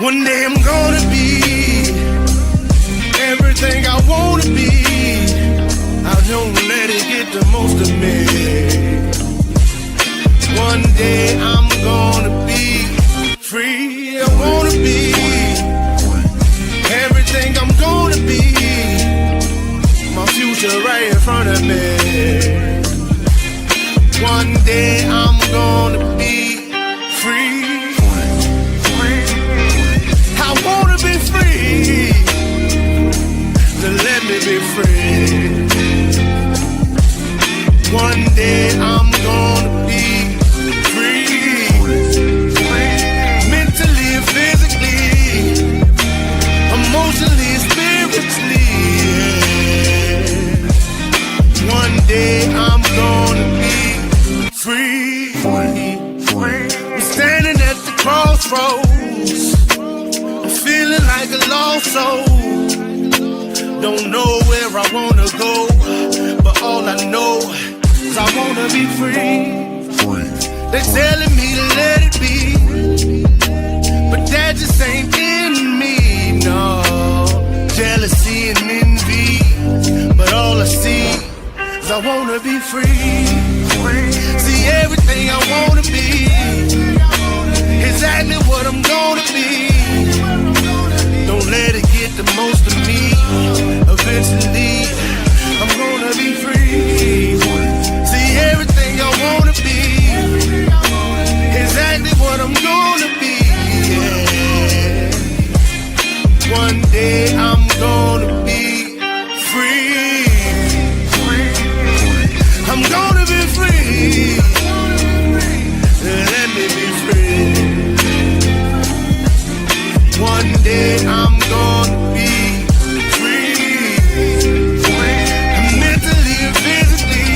One day I'm gonna be everything I wanna be. I don't let it get the most of me. One day I'm gonna be free. I wanna be everything I'm gonna be. My future right in front of me. One day I'm gonna be free. I wanna be free. So let me be free. One day I'm gonna be free. Mentally and physically, emotionally, spiritually. Yeah. One day I'm gonna be free. I'm standing at the crossroads. I'm feeling like a lost soul. Don't know where I wanna go, but all I know is I wanna be free. They're telling me to let it be, but that just ain't in me, no. Jealousy and envy, but all I see is I wanna be free. See everything I wanna be, exactly what I'm gonna be. Don't let it get the most of me. Eventually, I'm gonna be free. See everything I wanna be, exactly what I'm gonna be. Yeah. One day I'm gonna be free. I'm gonna be free. Let me be free. One day I'm gonna be free. Mentally and physically,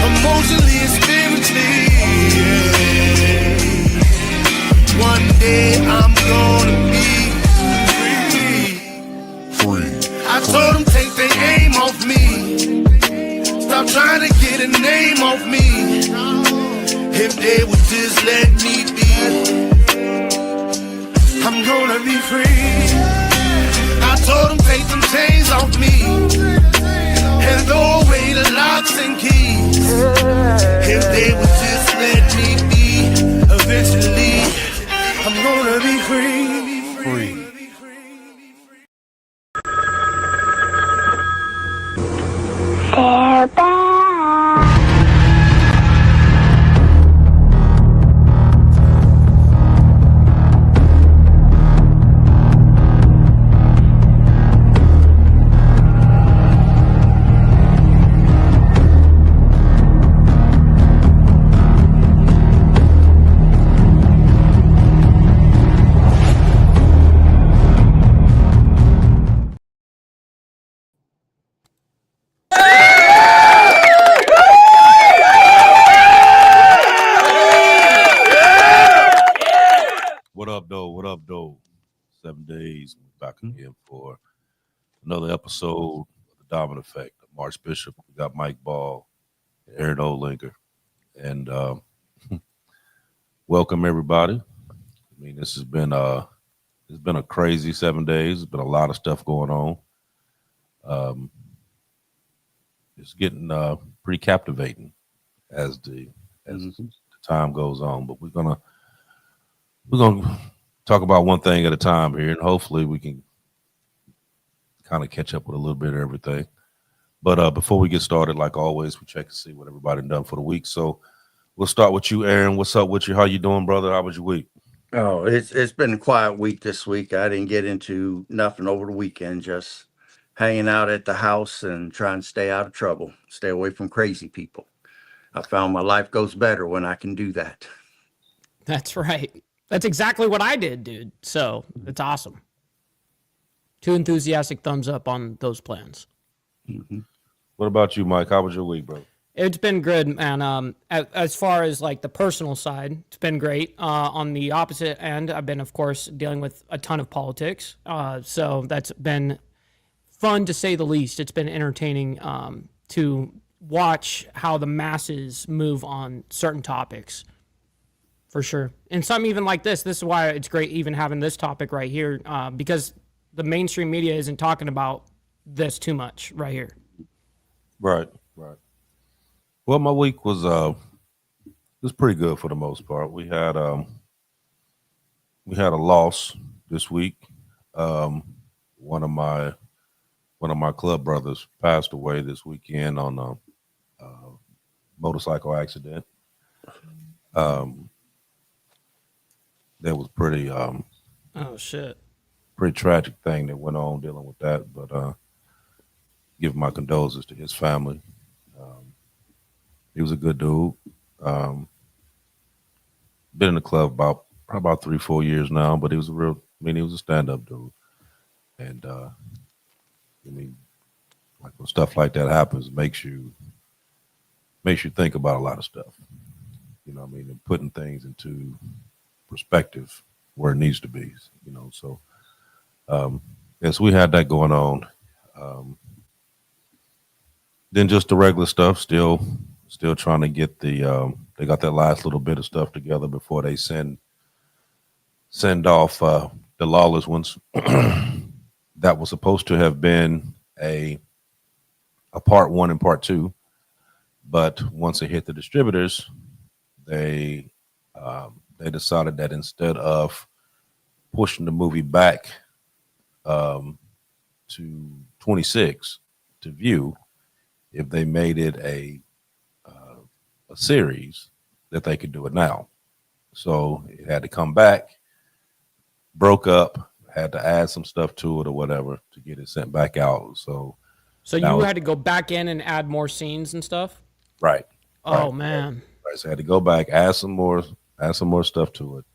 emotionally and spiritually. Yeah. One day I'm gonna be free. I told them take their aim off me. Stop trying to get a name off me. If they would just let me be, I'm gonna be free. I told them take them chains off me and throw away the locks and keys. If they would just let me be, eventually I'm gonna be free. They're back. What up, though? 7 days. We're back again for another episode of The Dominant Effect. I'm March Bishop. We got Mike Ball, Aaron Olinger. And welcome, everybody. I mean, this has been a crazy 7 days. There's been a lot of stuff going on. It's getting pretty captivating as the time goes on. But we're gonna talk about one thing at a time here, and hopefully we can kind of catch up with a little bit of everything. But before we get started, like always, we check to see what everybody done for the week. So we'll start with you, Aaron. What's up with you? How you doing, brother? How was your week? Oh, it's been a quiet week this week. I didn't get into nothing over the weekend, just hanging out at the house and trying to stay out of trouble, stay away from crazy people. I found my life goes better when I can do that. That's right. That's exactly what I did, dude. So it's awesome. 2 enthusiastic thumbs up on those plans. Mm-hmm. What about you, Mike? How was your week, bro? It's been good, man. As far as like the personal side, it's been great. On the opposite end, I've been, of course, dealing with a ton of politics. So that's been fun to say the least. It's been entertaining to watch how the masses move on certain topics For sure. And something even like this is why it's great even having this topic right here, because the mainstream media isn't talking about this too much right here. Right. Right. Well, my week was pretty good for the most part. We had a loss this week. Um, one of my club brothers passed away this weekend on a motorcycle accident. Um, that was Oh shit. pretty tragic thing that went on dealing with that. But give my condolences to his family. He was a good dude. Um, been in the club probably about 3-4 years now, but he was he was a stand up dude. And I mean, like when stuff like that happens, makes you think about a lot of stuff. You know what I mean? And putting things into perspective where it needs to be. You know, so yes, we had that going on. Um, then just the regular stuff, still trying to get they got that last little bit of stuff together before they send off the lawless ones. That was supposed to have been a part one and part two, but once it hit the distributors, they decided that instead of pushing the movie back to 26 to view, if they made it a series, that they could do it now. So it had to come back, broke up, had to add some stuff to it or whatever to get it sent back out. So you had to go back in and add more scenes and stuff? right. Oh Right. man. Right. So I had to go back, add some more stuff to it,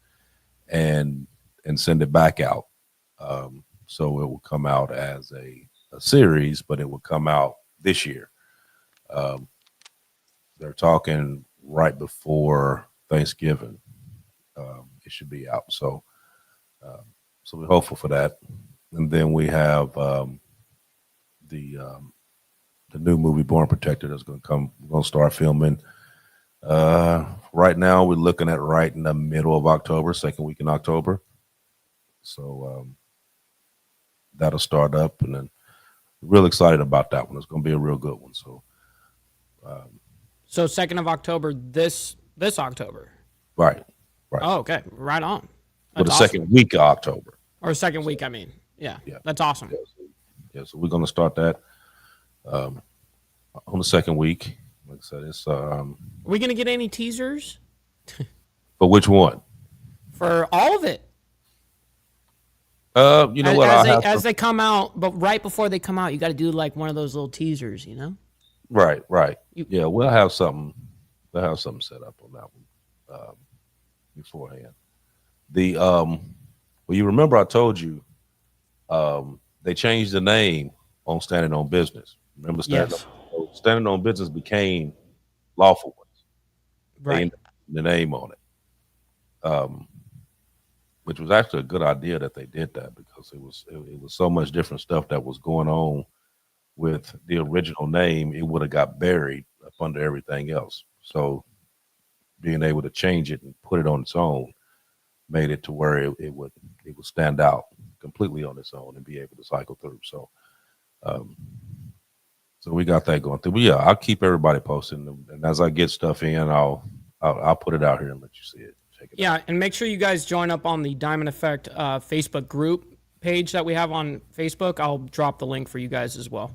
and send it back out. So it will come out as a series, but it will come out this year. They're talking right before Thanksgiving. It should be out. So we're hopeful for that. And then we have the new movie Born Protector that's going to come. We're going to start filming. Right now, we're looking at right in the middle of October, second week in October. So that'll start up, and then real excited about that one. It's going to be a real good one. So, So 2nd of October, this October. right. Oh, okay. Right on. For the That's awesome. second week of October. Or second week, I mean. Yeah. Yeah. That's awesome. Yeah, so we're going to start that on the second week. Like I said, it's Are we going to get any teasers? for which one? For all of it. You know what? As they come out, but right before they come out, you got to do like one of those little teasers, you know? Right. Yeah, we'll have something. We'll have something set up on that one beforehand. The well, you remember I told you they changed the name on Standing on Business. Remember, Standing on Business became Lawful Ones. Right. They ended up putting the name on it, which was actually a good idea that they did that, because it was so much different stuff that was going on with the original name. It would have got buried up under everything else. So being able to change it and put it on its own made it to where it would stand out completely on its own and be able to cycle through. So so we got that going through. But yeah, I'll keep everybody posted, and as I get stuff in, I'll put it out here and let you see it. Check it out. And make sure you guys join up on the Diamond Effect Facebook group page that we have on Facebook. I'll drop the link for you guys as well.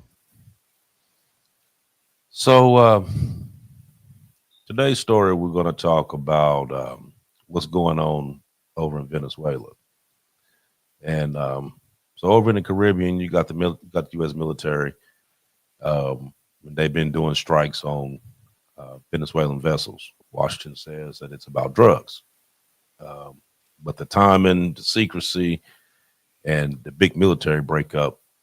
So today's story, we're going to talk about what's going on over in Venezuela. And so over in the Caribbean, you got the U.S. military. They've been doing strikes on Venezuelan vessels. Washington says that it's about drugs. But the timing, the secrecy, and the big military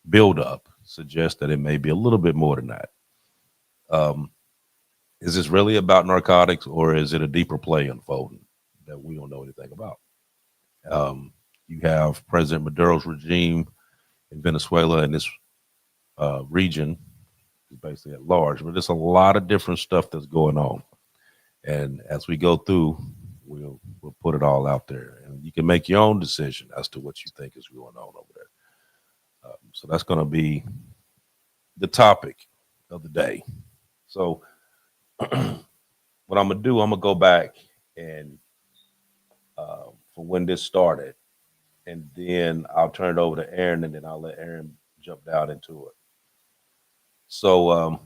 build up suggests that it may be a little bit more than that. Is this really about narcotics, or is it a deeper play unfolding that we don't know anything about? You have President Maduro's regime in Venezuela, and this region is basically at large, but there's a lot of different stuff that's going on. And as we go through, we'll put it all out there, and you can make your own decision as to what you think is going on over there. So that's going to be the topic of the day. So what I'm gonna do, I'm gonna go back and for when this started, and then I'll turn it over to Aaron, and then I'll let Aaron jump down into it. So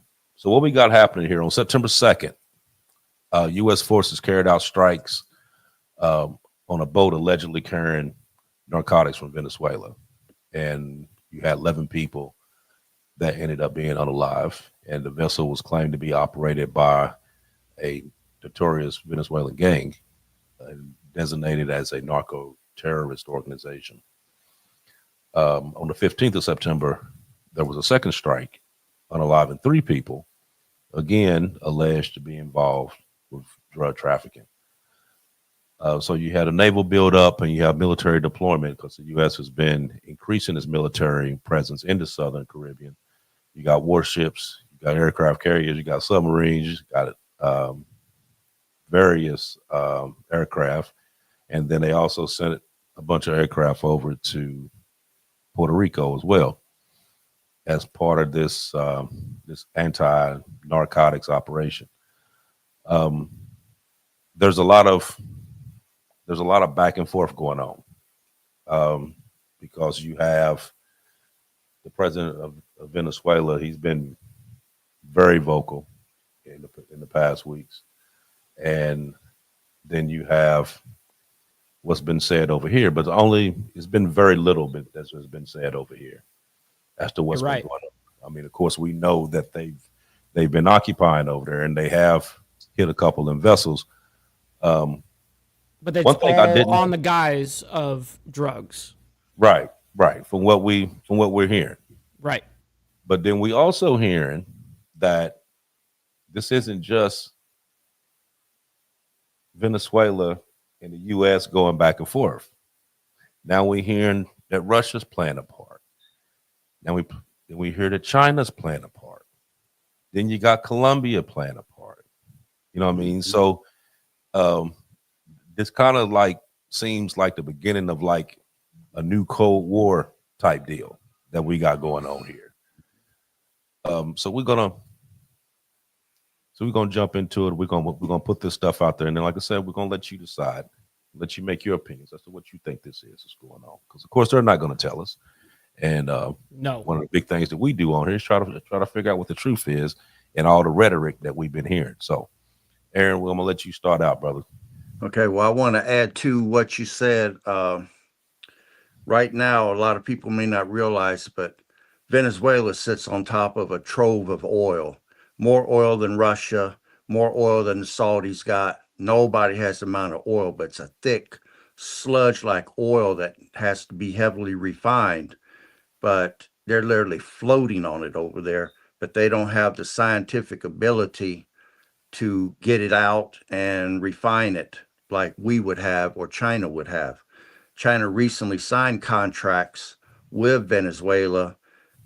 what we got happening here on September 2nd, U.S. forces carried out strikes on a boat allegedly carrying narcotics from Venezuela, and you had 11 people that ended up being unalive, and the vessel was claimed to be operated by a notorious Venezuelan gang designated as a narco terrorist organization. On the 15th of September, there was a second strike, unaliving 3 people, again alleged to be involved with drug trafficking. So you had a naval buildup and you have military deployment because the U.S. has been increasing its military presence in the Southern Caribbean. You got warships, you got aircraft carriers, you got submarines, you got various aircraft, and then they also sent a bunch of aircraft over to Puerto Rico as well as part of this this anti-narcotics operation. There's a lot of back and forth going on because you have the president of Venezuela. He's been very vocal in the past weeks, and then you have what's been said over here, but it's been very little bit that's been said over here as to what's been going on. I mean, of course, we know that they've been occupying over there, and they have hit a couple of vessels. But it's all on the guise of drugs. Right. From what we're hearing. Right. But then we also hearing that this isn't just Venezuela and the U.S. going back and forth. Now we're hearing that Russia's playing a part. Now we hear that China's playing a part. Then you got Colombia playing a part. You know what I mean? So this kind of like seems like the beginning of like a new Cold War type deal that we got going on here. So we're gonna jump into it. We're gonna put this stuff out there, and then, like I said, we're gonna let you decide, let you make your opinions as to what you think this is going on. Because of course they're not gonna tell us. And no, one of the big things that we do on here is try to figure out what the truth is and all the rhetoric that we've been hearing. So, Aaron, I'm gonna let you start out, brother. Okay, well, I want to add to what you said. Right now, a lot of people may not realize, but Venezuela sits on top of a trove of oil, more oil than Russia, more oil than the Saudis got. Nobody has the amount of oil, but it's a thick sludge like oil that has to be heavily refined. But they're literally floating on it over there, but they don't have the scientific ability to get it out and refine it like we would have or China would have. China recently signed contracts with Venezuela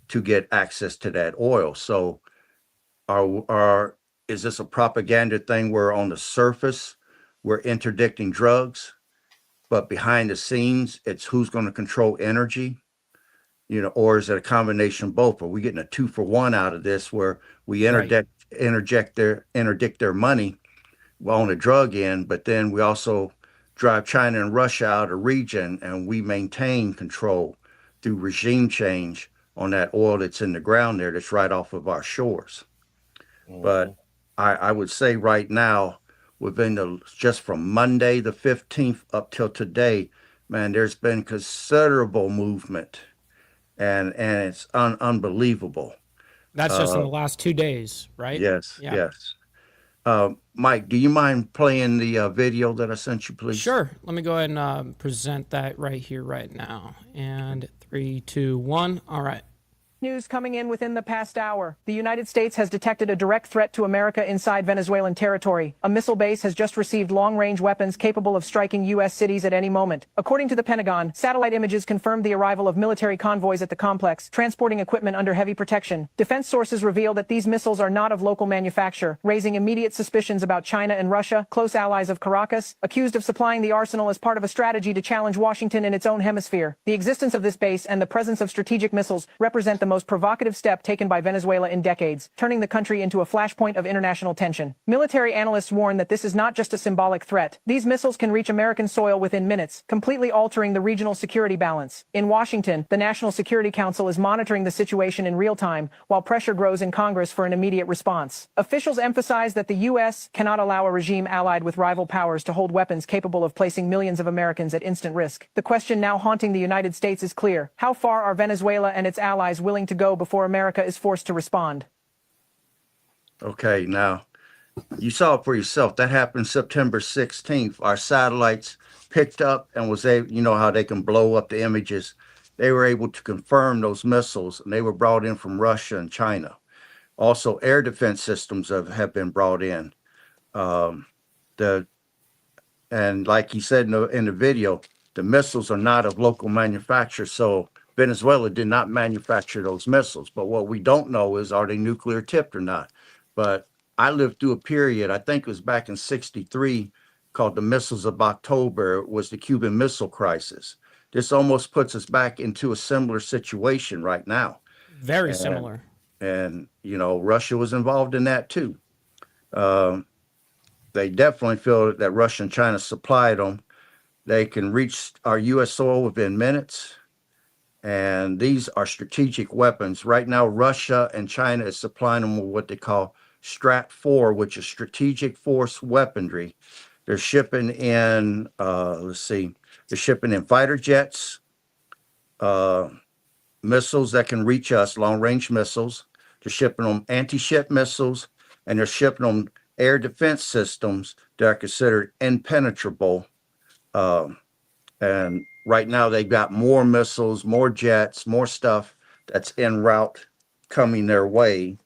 to get access to that oil. So is this a propaganda thing where on the surface we're interdicting drugs, but behind the scenes it's who's going to control energy? Or is it a combination of both? Are we getting a 2-for-1 out of this where we interdict their money on the drug end, but then we also drive China and Russia out of the region and we maintain control through regime change on that oil that's in the ground there that's right off of our shores. Mm-hmm. But I would say right now, just from Monday the 15th up till today, man, there's been considerable movement. And it's unbelievable. That's just in the last 2 days, right? Yes, yeah. Yes. Mike, do you mind playing the video that I sent you, please? Sure. Let me go ahead and present that right here, right now. And 3, 2, 1. All right. News coming in within the past hour. The United States has detected a direct threat to America inside Venezuelan territory. A missile base has just received long-range weapons capable of striking U.S. cities at any moment. According to the Pentagon, satellite images confirmed the arrival of military convoys at the complex, transporting equipment under heavy protection. Defense sources reveal that these missiles are not of local manufacture, raising immediate suspicions about China and Russia, close allies of Caracas, accused of supplying the arsenal as part of a strategy to challenge Washington in its own hemisphere. The existence of this base and the presence of strategic missiles represent the most provocative step taken by Venezuela in decades, turning the country into a flashpoint of international tension. Military analysts warn that this is not just a symbolic threat. These missiles can reach American soil within minutes, completely altering the regional security balance. In Washington, the National Security Council is monitoring the situation in real time, while pressure grows in Congress for an immediate response. Officials emphasize that the U.S. cannot allow a regime allied with rival powers to hold weapons capable of placing millions of Americans at instant risk. The question now haunting the United States is clear. How far are Venezuela and its allies willing to go before America is forced to respond? Okay, now you saw it for yourself. That happened September 16th. Our satellites picked up and was able, you know how they can blow up the images. They were able to confirm those missiles, and they were brought in from Russia and China. Also, air defense systems have been brought in. And like you said in the video, the missiles are not of local manufacture. So Venezuela did not manufacture those missiles. But what we don't know is, are they nuclear tipped or not? But I lived through a period, I think it was back in 63, called the Missiles of October. It was the Cuban Missile Crisis. This almost puts us back into a similar situation right now. Very similar. And, you know, Russia was involved in that too. They definitely feel that Russia and China supplied them. They can reach our U.S. soil within minutes. And these are strategic weapons. Right now, Russia and China is supplying them with what they call Strat 4, which is strategic force weaponry. They're shipping in, they're shipping in fighter jets, missiles that can reach us, long-range missiles. They're shipping them anti-ship missiles, and they're shipping them air defense systems that are considered impenetrable. And right now they've got more missiles, more jets, more stuff that's en route coming their way.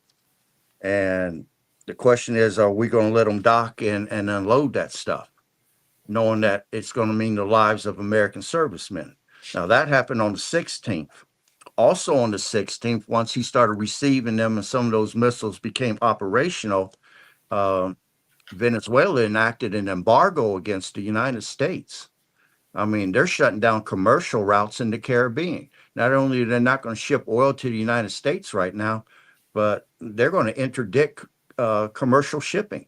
And the question is, are we going to let them dock and unload that stuff, knowing that it's going to mean the lives of American servicemen? Now, that happened on the 16th. Also on the 16th, once he started receiving them and some of those missiles became operational, Venezuela enacted an embargo against the United States. I mean, they're shutting down commercial routes in the Caribbean. Not only are they not going to ship oil to the United States right now, but they're going to interdict commercial shipping.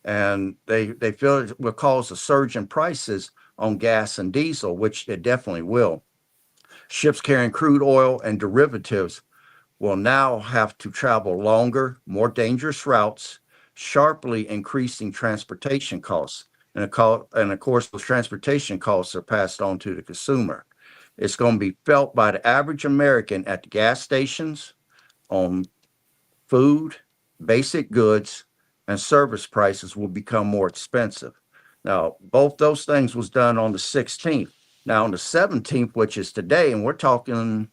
And they feel it will cause a surge in prices on gas and diesel, which it definitely will. Ships carrying crude oil and derivatives will now have to travel longer, more dangerous routes, sharply increasing transportation costs. And of course, those transportation costs are passed on to the consumer. It's going to be felt by the average American at the gas stations, on food, basic goods, and service prices will become more expensive. Now, both those things was done on the 16th. Now, on the 17th, which is today, and we're talking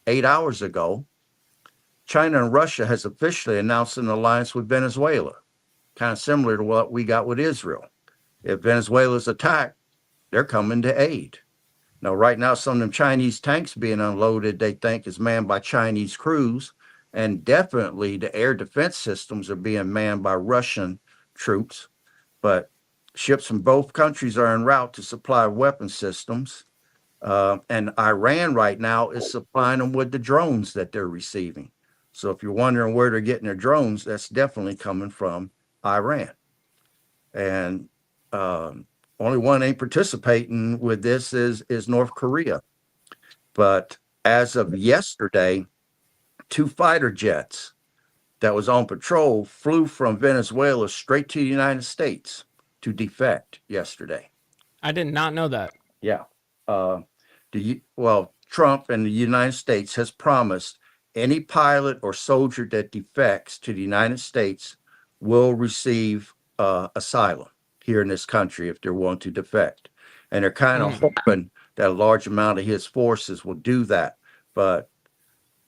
8 hours ago, China and Russia has officially announced an alliance with Venezuela, kind of similar to what we got with Israel. If Venezuela's attacked, they're coming to aid. Now, right now, some of them Chinese tanks being unloaded, they think is manned by Chinese crews. And definitely the air defense systems are being manned by Russian troops. But ships from both countries are en route to supply weapon systems. And Iran right now is supplying them with the drones that they're receiving. So if you're wondering where they're getting their drones, that's definitely coming from Iran. And only one ain't participating with this is North Korea. But as of yesterday, 2 fighter jets that was on patrol flew from Venezuela straight to the United States to defect yesterday. I did not know that. Yeah. Trump and the United States has promised any pilot or soldier that defects to the United States will receive asylum here in this country if they're willing to defect. And they're kind of hoping that a large amount of his forces will do that. But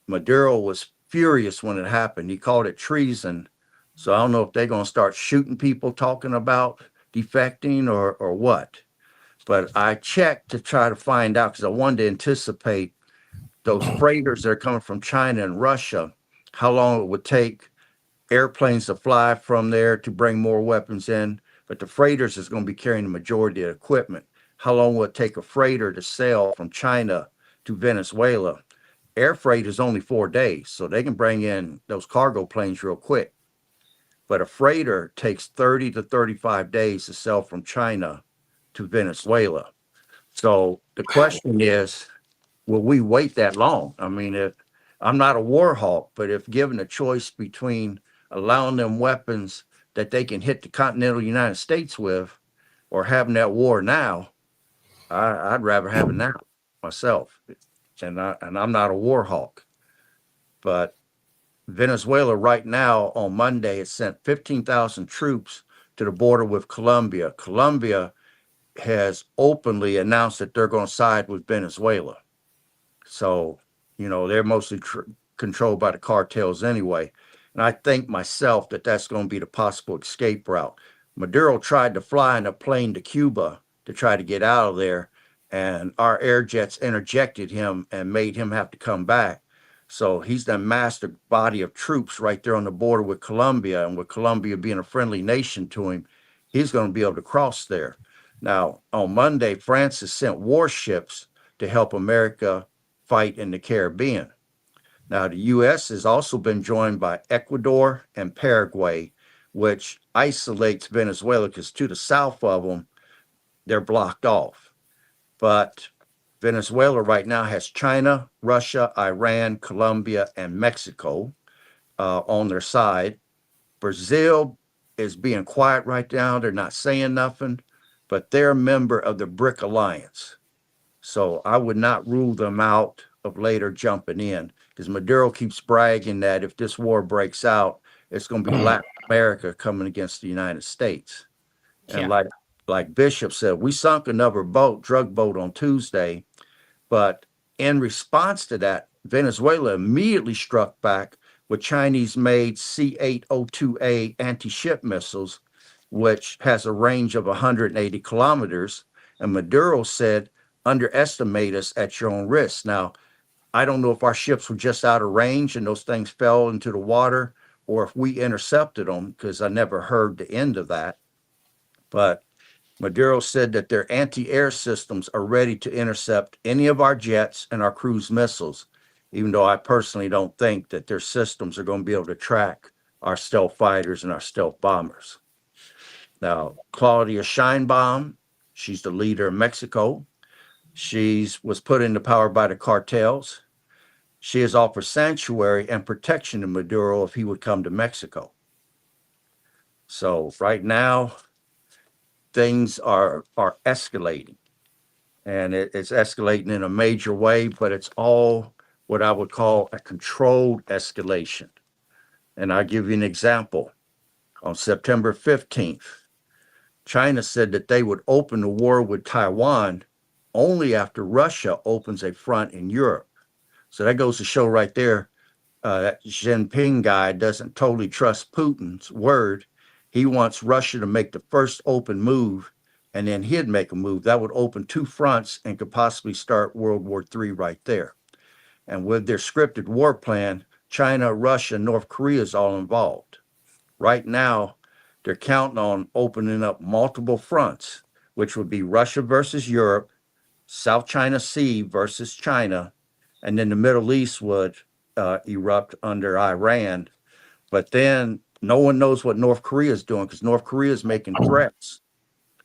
Maduro was furious when it happened. He called it treason. So I don't know if they're going to start shooting people talking about defecting or what. But I checked to try to find out because I wanted to anticipate those freighters that are coming from China and Russia, how long it would take airplanes to fly from there to bring more weapons in. But the freighters is going to be carrying the majority of the equipment. How long will it take a freighter to sail from China to Venezuela? Air freight is only 4 days, so they can bring in those cargo planes real quick. But a freighter takes 30 to 35 days to sail from China to Venezuela. So the question is, will we wait that long? I mean, I'm not a war hawk, but if given a choice between allowing them weapons that they can hit the continental United States with or having that war now, I'd rather have it now myself. And I'm not a war hawk. But Venezuela right now on Monday has sent 15,000 troops to the border with Colombia. Colombia has openly announced that they're going to side with Venezuela. So, they're mostly controlled by the cartels anyway. And I think myself that that's going to be the possible escape route. Maduro tried to fly in a plane to Cuba to try to get out of there, and our air jets interjected him and made him have to come back. So he's amassed a body of troops right there on the border with Colombia, and with Colombia being a friendly nation to him, he's going to be able to cross there. Now, on Monday, France has sent warships to help America fight in the Caribbean. Now, the U.S. has also been joined by Ecuador and Paraguay, which isolates Venezuela because to the south of them, they're blocked off. But Venezuela right now has China, Russia, Iran, Colombia, and Mexico on their side. Brazil is being quiet right now. They're not saying nothing, but they're a member of the BRIC alliance. So I would not rule them out of later jumping in because Maduro keeps bragging that if this war breaks out, it's going to be Latin America coming against the United States. And like Bishop said, we sunk another drug boat on Tuesday. But in response to that, Venezuela immediately struck back with Chinese-made C-802A anti-ship missiles, which has a range of 180 kilometers. And Maduro said, underestimate us at your own risk. Now, I don't know if our ships were just out of range and those things fell into the water, or if we intercepted them, because I never heard the end of that. But Maduro said that their anti-air systems are ready to intercept any of our jets and our cruise missiles, even though I personally don't think that their systems are going to be able to track our stealth fighters and our stealth bombers. Now, Claudia Sheinbaum, she's the leader of Mexico. She was put into power by the cartels. She has offered sanctuary and protection to Maduro if he would come to Mexico. So right now, things are escalating, and it's escalating in a major way, but it's all what I would call a controlled escalation. And I'll give you an example. On September 15th, China said that they would open the war with Taiwan only after Russia opens a front in Europe. So that goes to show right there that Xi Jinping guy doesn't totally trust Putin's word. He wants Russia to make the first open move, and then he'd make a move. That would open two fronts and could possibly start World War III right there. And with their scripted war plan, China, Russia, North Korea is all involved. Right now, they're counting on opening up multiple fronts, which would be Russia versus Europe, South China Sea versus China, and then the Middle East would erupt under Iran. But then no one knows what North Korea is doing because North Korea is making threats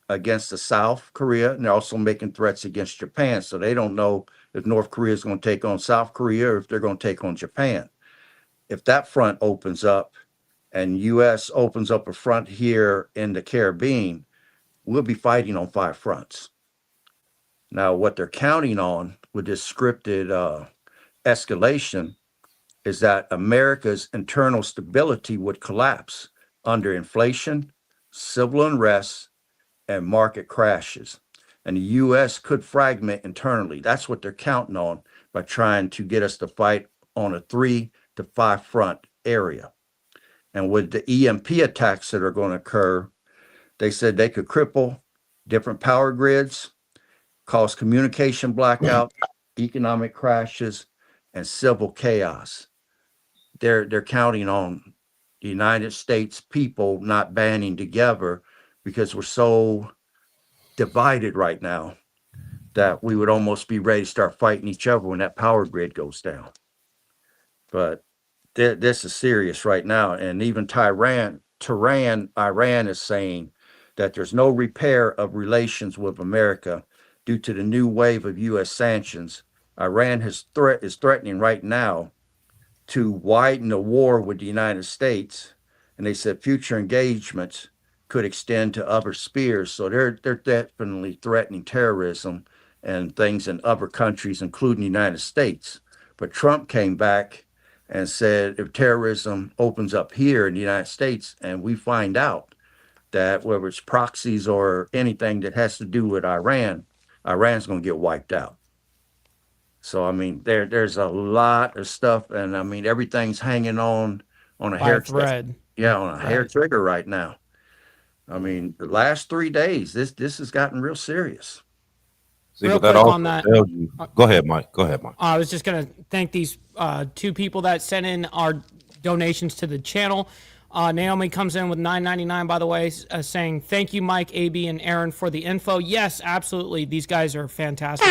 against the South Korea, and they're also making threats against Japan. So they don't know if North Korea is going to take on South Korea or if they're going to take on Japan. If that front opens up and U.S. opens up a front here in the Caribbean, we'll be fighting on 5 fronts. Now, what they're counting on with this scripted escalation is that America's internal stability would collapse under inflation, civil unrest, and market crashes. And the U.S. could fragment internally. That's what they're counting on by trying to get us to fight on a 3 to 5 front area. And with the EMP attacks that are going to occur, they said they could cripple different power grids, cause communication blackout, economic crashes, and civil chaos. They're counting on the United States people not banding together because we're so divided right now that we would almost be ready to start fighting each other when that power grid goes down. But this is serious right now. And even Iran is saying that there's no repair of relations with America due to the new wave of U.S. sanctions. Iran is threatening right now to widen the war with the United States. And they said future engagements could extend to other spheres. So they're definitely threatening terrorism and things in other countries, including the United States. But Trump came back and said if terrorism opens up here in the United States and we find out that whether it's proxies or anything that has to do with Iran, Iran's going to get wiped out. So, I mean, there's a lot of stuff, and I mean, everything's hanging on a hair thread. Yeah, on a hair trigger right now. I mean, the last 3 days, this has gotten real serious. See, Real but that quick also on that. tells you. Go ahead, Mike. I was just going to thank these 2 people that sent in our donations to the channel. Naomi comes in with $9.99, by the way, saying, thank you, Mike, AB, and Aaron, for the info. Yes, absolutely. These guys are fantastic.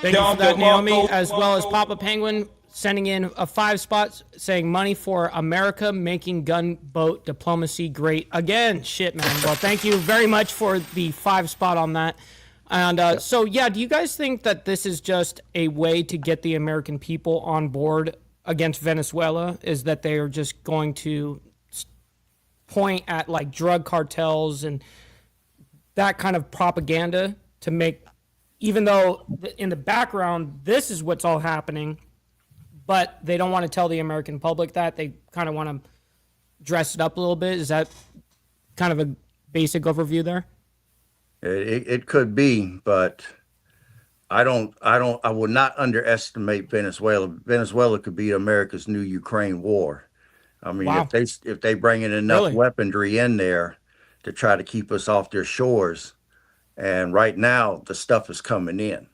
Thank you for that, Naomi, as well as Papa Penguin sending in a 5 spot saying money for America, making gunboat diplomacy great again. Shit, man. Well, thank you very much for the 5 spot on that. And so, yeah, do you guys think that this is just a way to get the American people on board against Venezuela? Is that they are just going to point at like drug cartels and that kind of propaganda to make, even though in the background, this is what's all happening, but they don't want to tell the American public that. They kind of want to dress it up a little bit. Is that kind of a basic overview there? It could be, but I would not underestimate Venezuela. Venezuela could be America's new Ukraine war. I mean, Wow. if they bring in enough weaponry in there to try to keep us off their shores, and right now the stuff is coming in,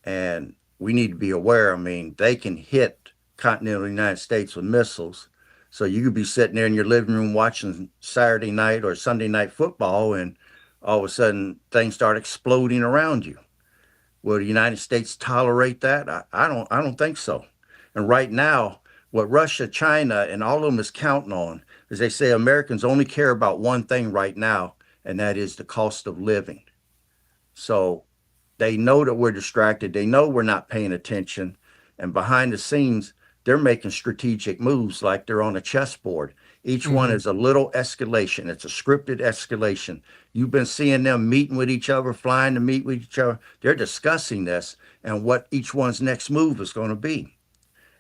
and we need to be aware. I mean, they can hit continental United States with missiles. So you could be sitting there in your living room watching Saturday night or Sunday night football, and all of a sudden things start exploding around you. Will the United States tolerate that? I don't think so. And right now, what Russia, China, and all of them is counting on is they say Americans only care about one thing right now, and that is the cost of living. So they know that we're distracted. They know we're not paying attention. And behind the scenes, they're making strategic moves like they're on a chessboard. Each one is a little escalation. It's a scripted escalation. You've been seeing them meeting with each other, flying to meet with each other. They're discussing this and what each one's next move is going to be.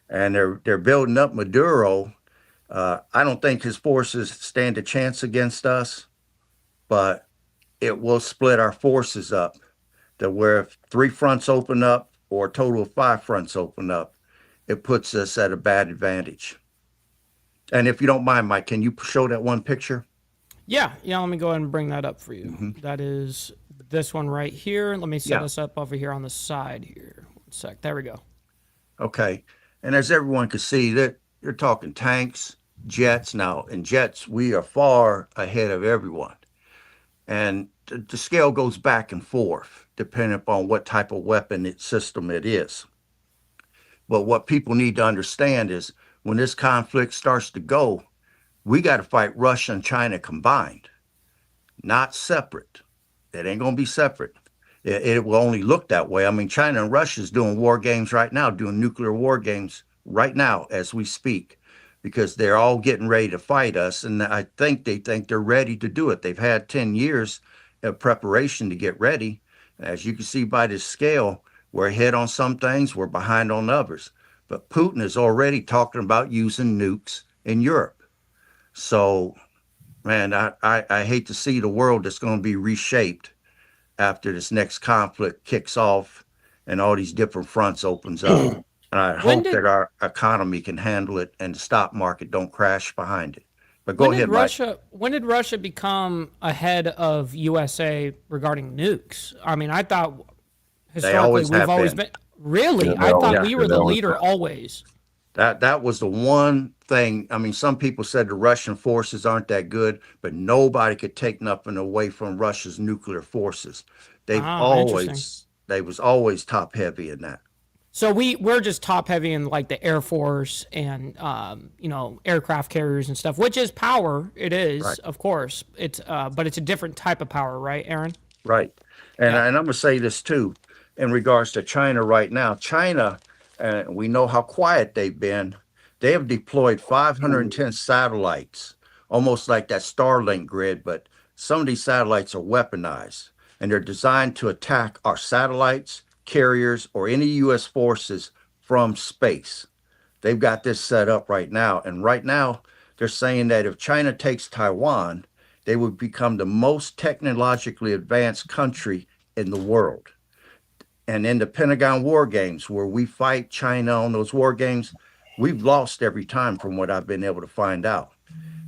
And they're building up Maduro. I don't think his forces stand a chance against us, but it will split our forces up. That where if 3 fronts open up or a total of 5 fronts open up, it puts us at a bad advantage. And if you don't mind, Mike, can you show that one picture? Yeah, let me go ahead and bring that up for you. That is this one right here. Let me set us up over here on the side here. 1 sec. There we go. Okay. And as everyone can see, that you're talking tanks, jets. Now, in jets, we are far ahead of everyone. And the scale goes back and forth, depending upon what type of weapon system it is. But what people need to understand is when this conflict starts to go, we got to fight Russia and China combined, not separate. It ain't going to be separate. It will only look that way. I mean, China and Russia is doing war games right now, doing nuclear war games right now as we speak, because they're all getting ready to fight us. And I think they think they're ready to do it. They've had 10 years of preparation to get ready. As you can see by this scale, we're ahead on some things, we're behind on others. But Putin is already talking about using nukes in Europe. So, man, I hate to see the world that's going to be reshaped after this next conflict kicks off and all these different fronts opens up. And I When hope did that our economy can handle it and the stock market don't crash behind it. But when go did ahead, Mike. Russia become ahead of USA regarding nukes? I mean, I thought They historically always we've have always been. been really. Yeah, they I thought always, Yeah. we yeah, were they the always leader have. always. That was the one thing. I mean, some people said the Russian forces aren't that good, but nobody could take nothing away from Russia's nuclear forces. Ah, interesting. They was always top heavy in that. So we're just top heavy in like the Air Force and aircraft carriers and stuff, which is power. It is, Right. of course. It's but it's a different type of power, right, Aaron? Right. And, Yeah. and I'm going to say this too in regards to China right now. China, we know how quiet they've been. They have deployed 510 satellites, almost like that Starlink grid, but some of these satellites are weaponized and they're designed to attack our satellites, carriers, or any U.S. forces from space. They've got this set up right now. And right now, they're saying that if China takes Taiwan, they would become the most technologically advanced country in the world. And in the Pentagon War Games, where we fight China on those war games, we've lost every time from what I've been able to find out.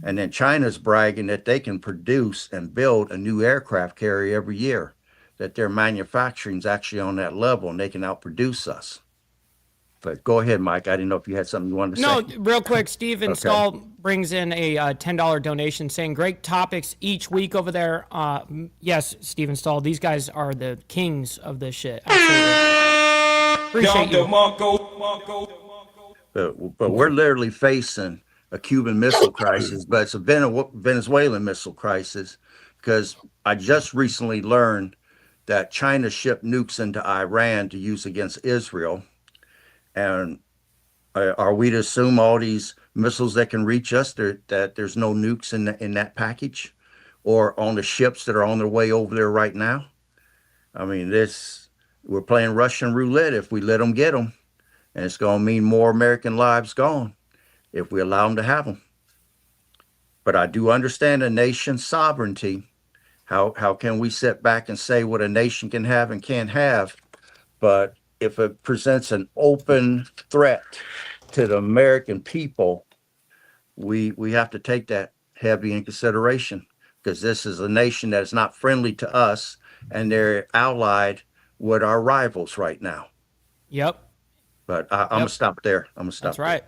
And then China's bragging that they can produce and build a new aircraft carrier every year, that their manufacturing is actually on that level and they can outproduce us. But go ahead, Mike. I didn't know if you had something you wanted to No, say. real quick, Steven Okay. Stahl brings in a $10 donation saying great topics each week over there. Yes, Steven Stahl, these guys are the kings of this shit. Absolutely. Appreciate you. But we're literally facing a Cuban Missile Crisis, but it's a Venezuelan missile crisis because I just recently learned that China shipped nukes into Iran to use against Israel. And are we to assume all these missiles that can reach us, that there's no nukes in that package or on the ships that are on their way over there right now? I mean, we're playing Russian roulette if we let them get them. And it's going to mean more American lives gone if we allow them to have them. But I do understand a nation's sovereignty. How can we sit back and say what a nation can have and can't have? But if it presents an open threat to the American people, we have to take that heavy in consideration because this is a nation that is not friendly to us and they're allied with our rivals right now. Yep, But I'm going to stop there. I'm going to stop that's right.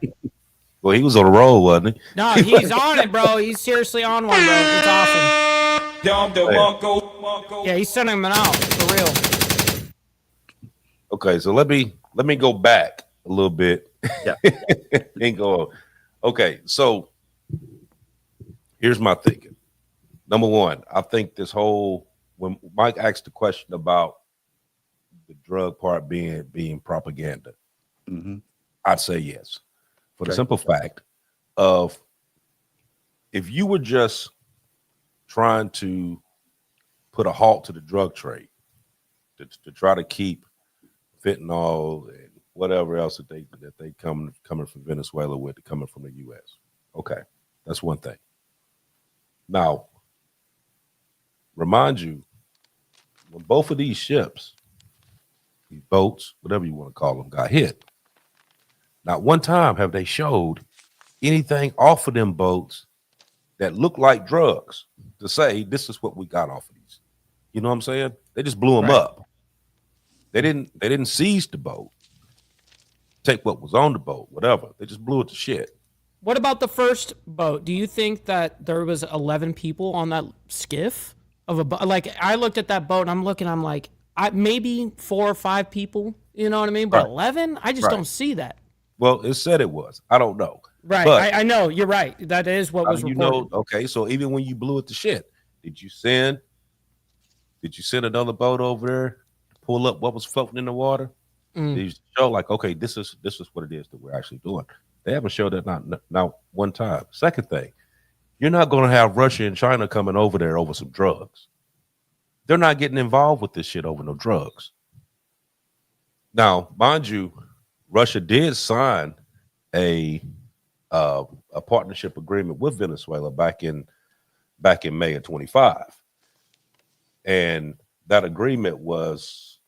Well, he was on the roll, wasn't he? No, he's on it, bro. He's seriously on one, bro. It's awesome. Yeah, he's sending him out for real. Okay, so let me go back a little bit. Yeah. And go. Okay, so here's my thinking. Number one, I think when Mike asked the question about the drug part being propaganda, Mm-hmm. I'd say yes. For the Okay. simple fact of if you were just trying to put a halt to the drug trade, to try to keep fentanyl and whatever else that they coming from Venezuela with, coming from the U.S. Okay, that's one thing. Now, remind you, when both of these ships, these boats, whatever you want to call them, got hit, not one time have they showed anything off of them boats that looked like drugs to say this is what we got off of these. You know what I'm saying? They just blew them Right. up. They didn't seize the boat, take what was on the boat, whatever. They just blew it to shit. What about the first boat? Do you think that there was 11 people on that skiff of a boat? Like I looked at that boat and I'm like, maybe 4 or 5 people. You know what I mean? But Right. 11, I just Right. don't see that. Well, it said it was. I don't know. Right. But I know you're right. That is what was you reported. know, okay, so even when you blew it to shit, did you send another boat over there to pull up what was floating in the water? Did you show like, okay, this is what it is that we're actually doing? They haven't showed that not one time. Second thing, you're not going to have Russia and China coming over there over some drugs. They're not getting involved with this shit over no drugs. Now, mind you, Russia did sign a partnership agreement with Venezuela back in May of 25, and that agreement was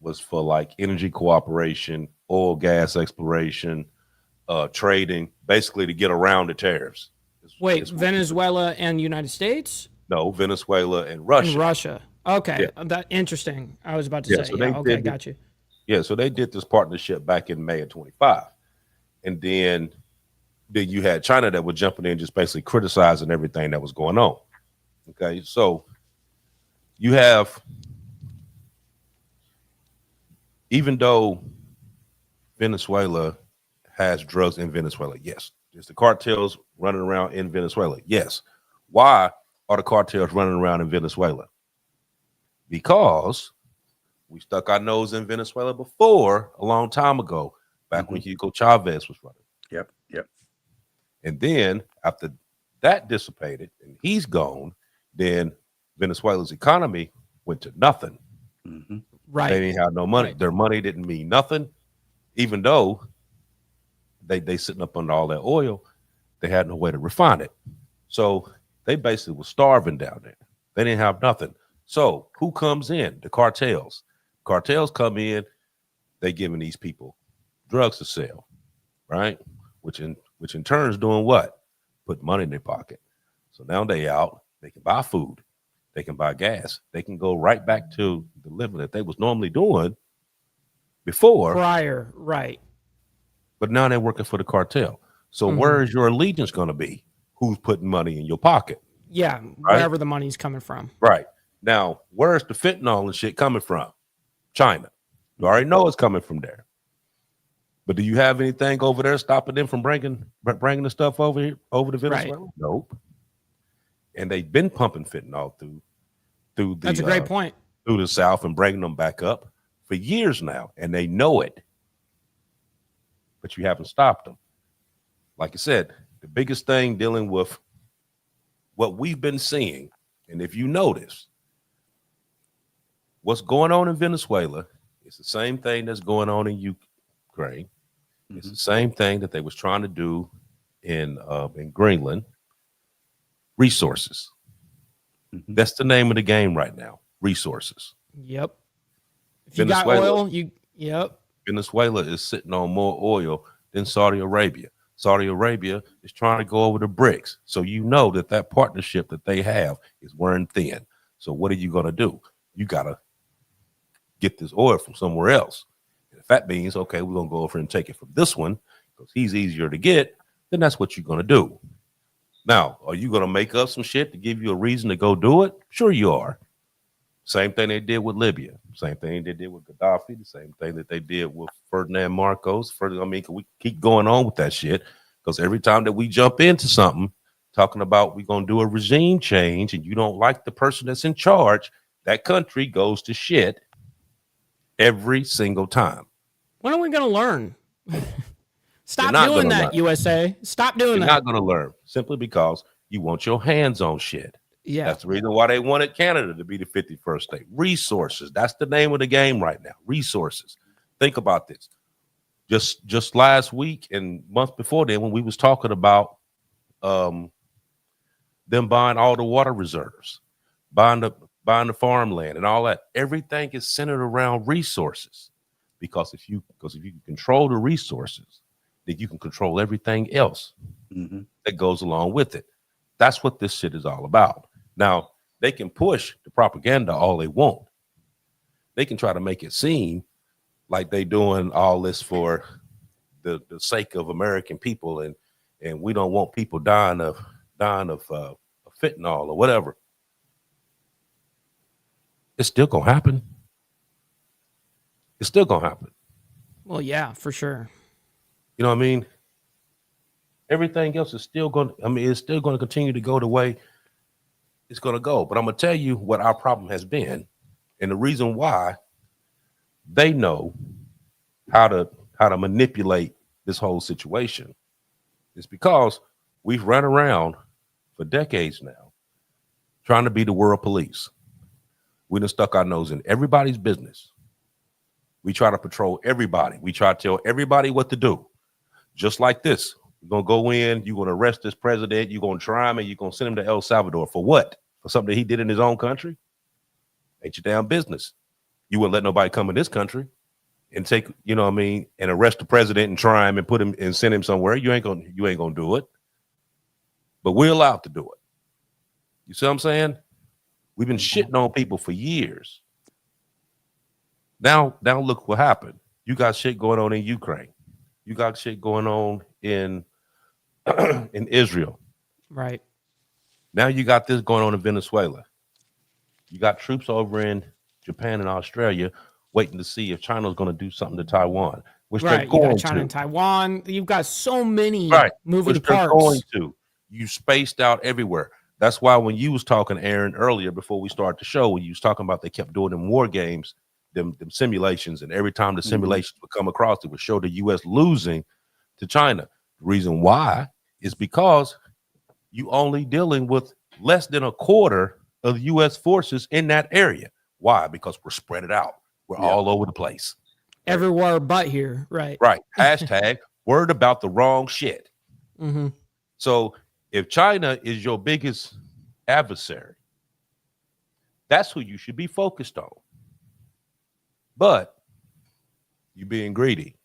was for like energy cooperation, oil, gas exploration, trading, basically to get around the tariffs. Wait, It's Venezuela and United States no, Venezuela and and Russia. Russia. Okay, Yeah. that interesting. I was about to Yeah, say, so yeah. they Okay, did got you. Yeah, so they did this partnership back in May of 25. And then you had China that was jumping in, just basically criticizing everything that was going on. Okay, so you have, even though Venezuela has drugs in Venezuela, yes. There's the cartels running around in Venezuela, yes. Why are the cartels running around in Venezuela? Because we stuck our nose in Venezuela before, a long time ago, back when Hugo Chavez was running. Yep. And then after that dissipated and he's gone, then Venezuela's economy went to nothing. Right. They didn't have no money. Right. Their money didn't mean nothing, even though they sitting up on all that oil. They had no way to refine it. So they basically were starving down there. They didn't have nothing. So who comes in? The cartels. Cartels come in, they giving these people drugs to sell, right? Which in turn is doing what? Put money in their pocket. So now they out, they can buy food, they can buy gas, they can go right back to the living that they was normally doing before. Prior, right. But now they're working for the cartel. So where is your allegiance going to be? Who's putting money in your pocket? Yeah, right? wherever the money's coming from. Right. Now, where's the fentanyl and shit coming from? China. You already know it's coming from there. But do you have anything over there stopping them from bringing the stuff over here, over to Venezuela? Right. Nope. And they've been pumping fentanyl through the That's a great point. through the South and bringing them back up for years now, and they know it. But you haven't stopped them. Like I said, the biggest thing dealing with what we've been seeing, and if you notice, what's going on in Venezuela is the same thing that's going on in Ukraine. It's the same thing that they was trying to do in Greenland. Resources. That's the name of the game right now. Resources. Yep. If you got oil, yep. Venezuela is sitting on more oil than Saudi Arabia. Saudi Arabia is trying to go over the BRICS. So you know that partnership that they have is wearing thin. So what are you going to do? You got to get this oil from somewhere else. And if that means, okay, we're going to go over and take it from this one because he's easier to get, then that's what you're going to do. Now, are you going to make up some shit to give you a reason to go do it? Sure you are. Same thing they did with Libya. Same thing they did with Gaddafi. The same thing that they did with Ferdinand Marcos. We keep going on with that shit because every time that we jump into something, talking about we're going to do a regime change and you don't like the person that's in charge, that country goes to shit every single time. When are we going to learn? Stop doing that, USA. Stop doing that. You're not going to learn simply because you want your hands on shit. Yeah. That's the reason why they wanted Canada to be the 51st state. Resources. That's the name of the game right now. Resources. Think about this. Just last week and month before then, when we was talking about them buying all the water reserves, buying the farmland and all that, everything is centered around resources. Because if you can control the resources, then you can control everything else that goes along with it. That's what this shit is all about. Now, they can push the propaganda all they want. They can try to make it seem like they doing all this for the sake of American people, and we don't want people dying of fentanyl or whatever. It's still gonna happen. It's still gonna happen. Well, yeah, for sure. You know what I mean? Everything else is still going to, it's still going to continue to go the way it's going to go. But I'm going to tell you what our problem has been. And the reason why they know how to manipulate this whole situation is because we've run around for decades now trying to be the world police. We done stuck our nose in everybody's business. We try to patrol everybody. We try to tell everybody what to do. Just like this. You're going to go in, you're going to arrest this president, you're going to try him, and you're going to send him to El Salvador. For what? For something that he did in his own country? Ain't your damn business. You wouldn't let nobody come in this country and take, you know what I mean, and arrest the president and try him and put him and send him somewhere. You ain't gonna do it. But we're allowed to do it. You see what I'm saying? We've been shitting on people for years. Now look what happened. You got shit going on in Ukraine. You got shit going on in in Israel. Right. Now you got this going on in Venezuela. You got troops over in Japan and Australia waiting to see if China's going to do something to Taiwan, which they're Right. You going got China to. and Taiwan. You've got so many Right. moving Which they're parts. going to. You spaced out everywhere. That's why when you was talking, Aaron, earlier before we started the show, when you was talking about they kept doing them war games, them simulations, and every time the simulations would come across, it would show the U.S. losing to China. The reason why is because you only dealing with less than a quarter of U.S. forces in that area. Why? Because we're spread it out. We're all over the place. Everywhere but here. Right. Right. Hashtag word about the wrong shit. Mm-hmm. So if China is your biggest adversary, that's who you should be focused on. But you're being greedy.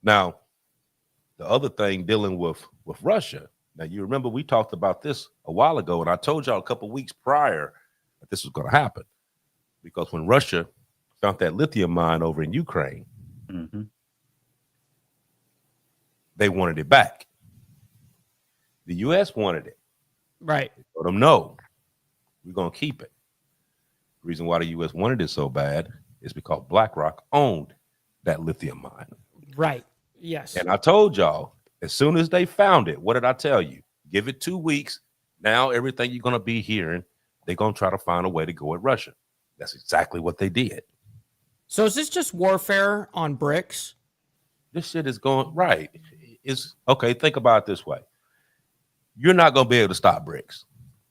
Now, the other thing dealing with Russia, now you remember we talked about this a while ago, and I told y'all a couple weeks prior that this was going to happen. Because when Russia found that lithium mine over in Ukraine, they wanted it back. The U.S. wanted it. Right. They told them, no, we're going to keep it. The reason why the U.S. wanted it so bad is because BlackRock owned that lithium mine. Right. Yes. And I told y'all, as soon as they found it, what did I tell you? Give it 2 weeks. Now everything you're going to be hearing, they're going to try to find a way to go at Russia. That's exactly what they did. So is this just warfare on BRICS? This shit is going right. It's okay. Think about it this way. You're not going to be able to stop BRICS.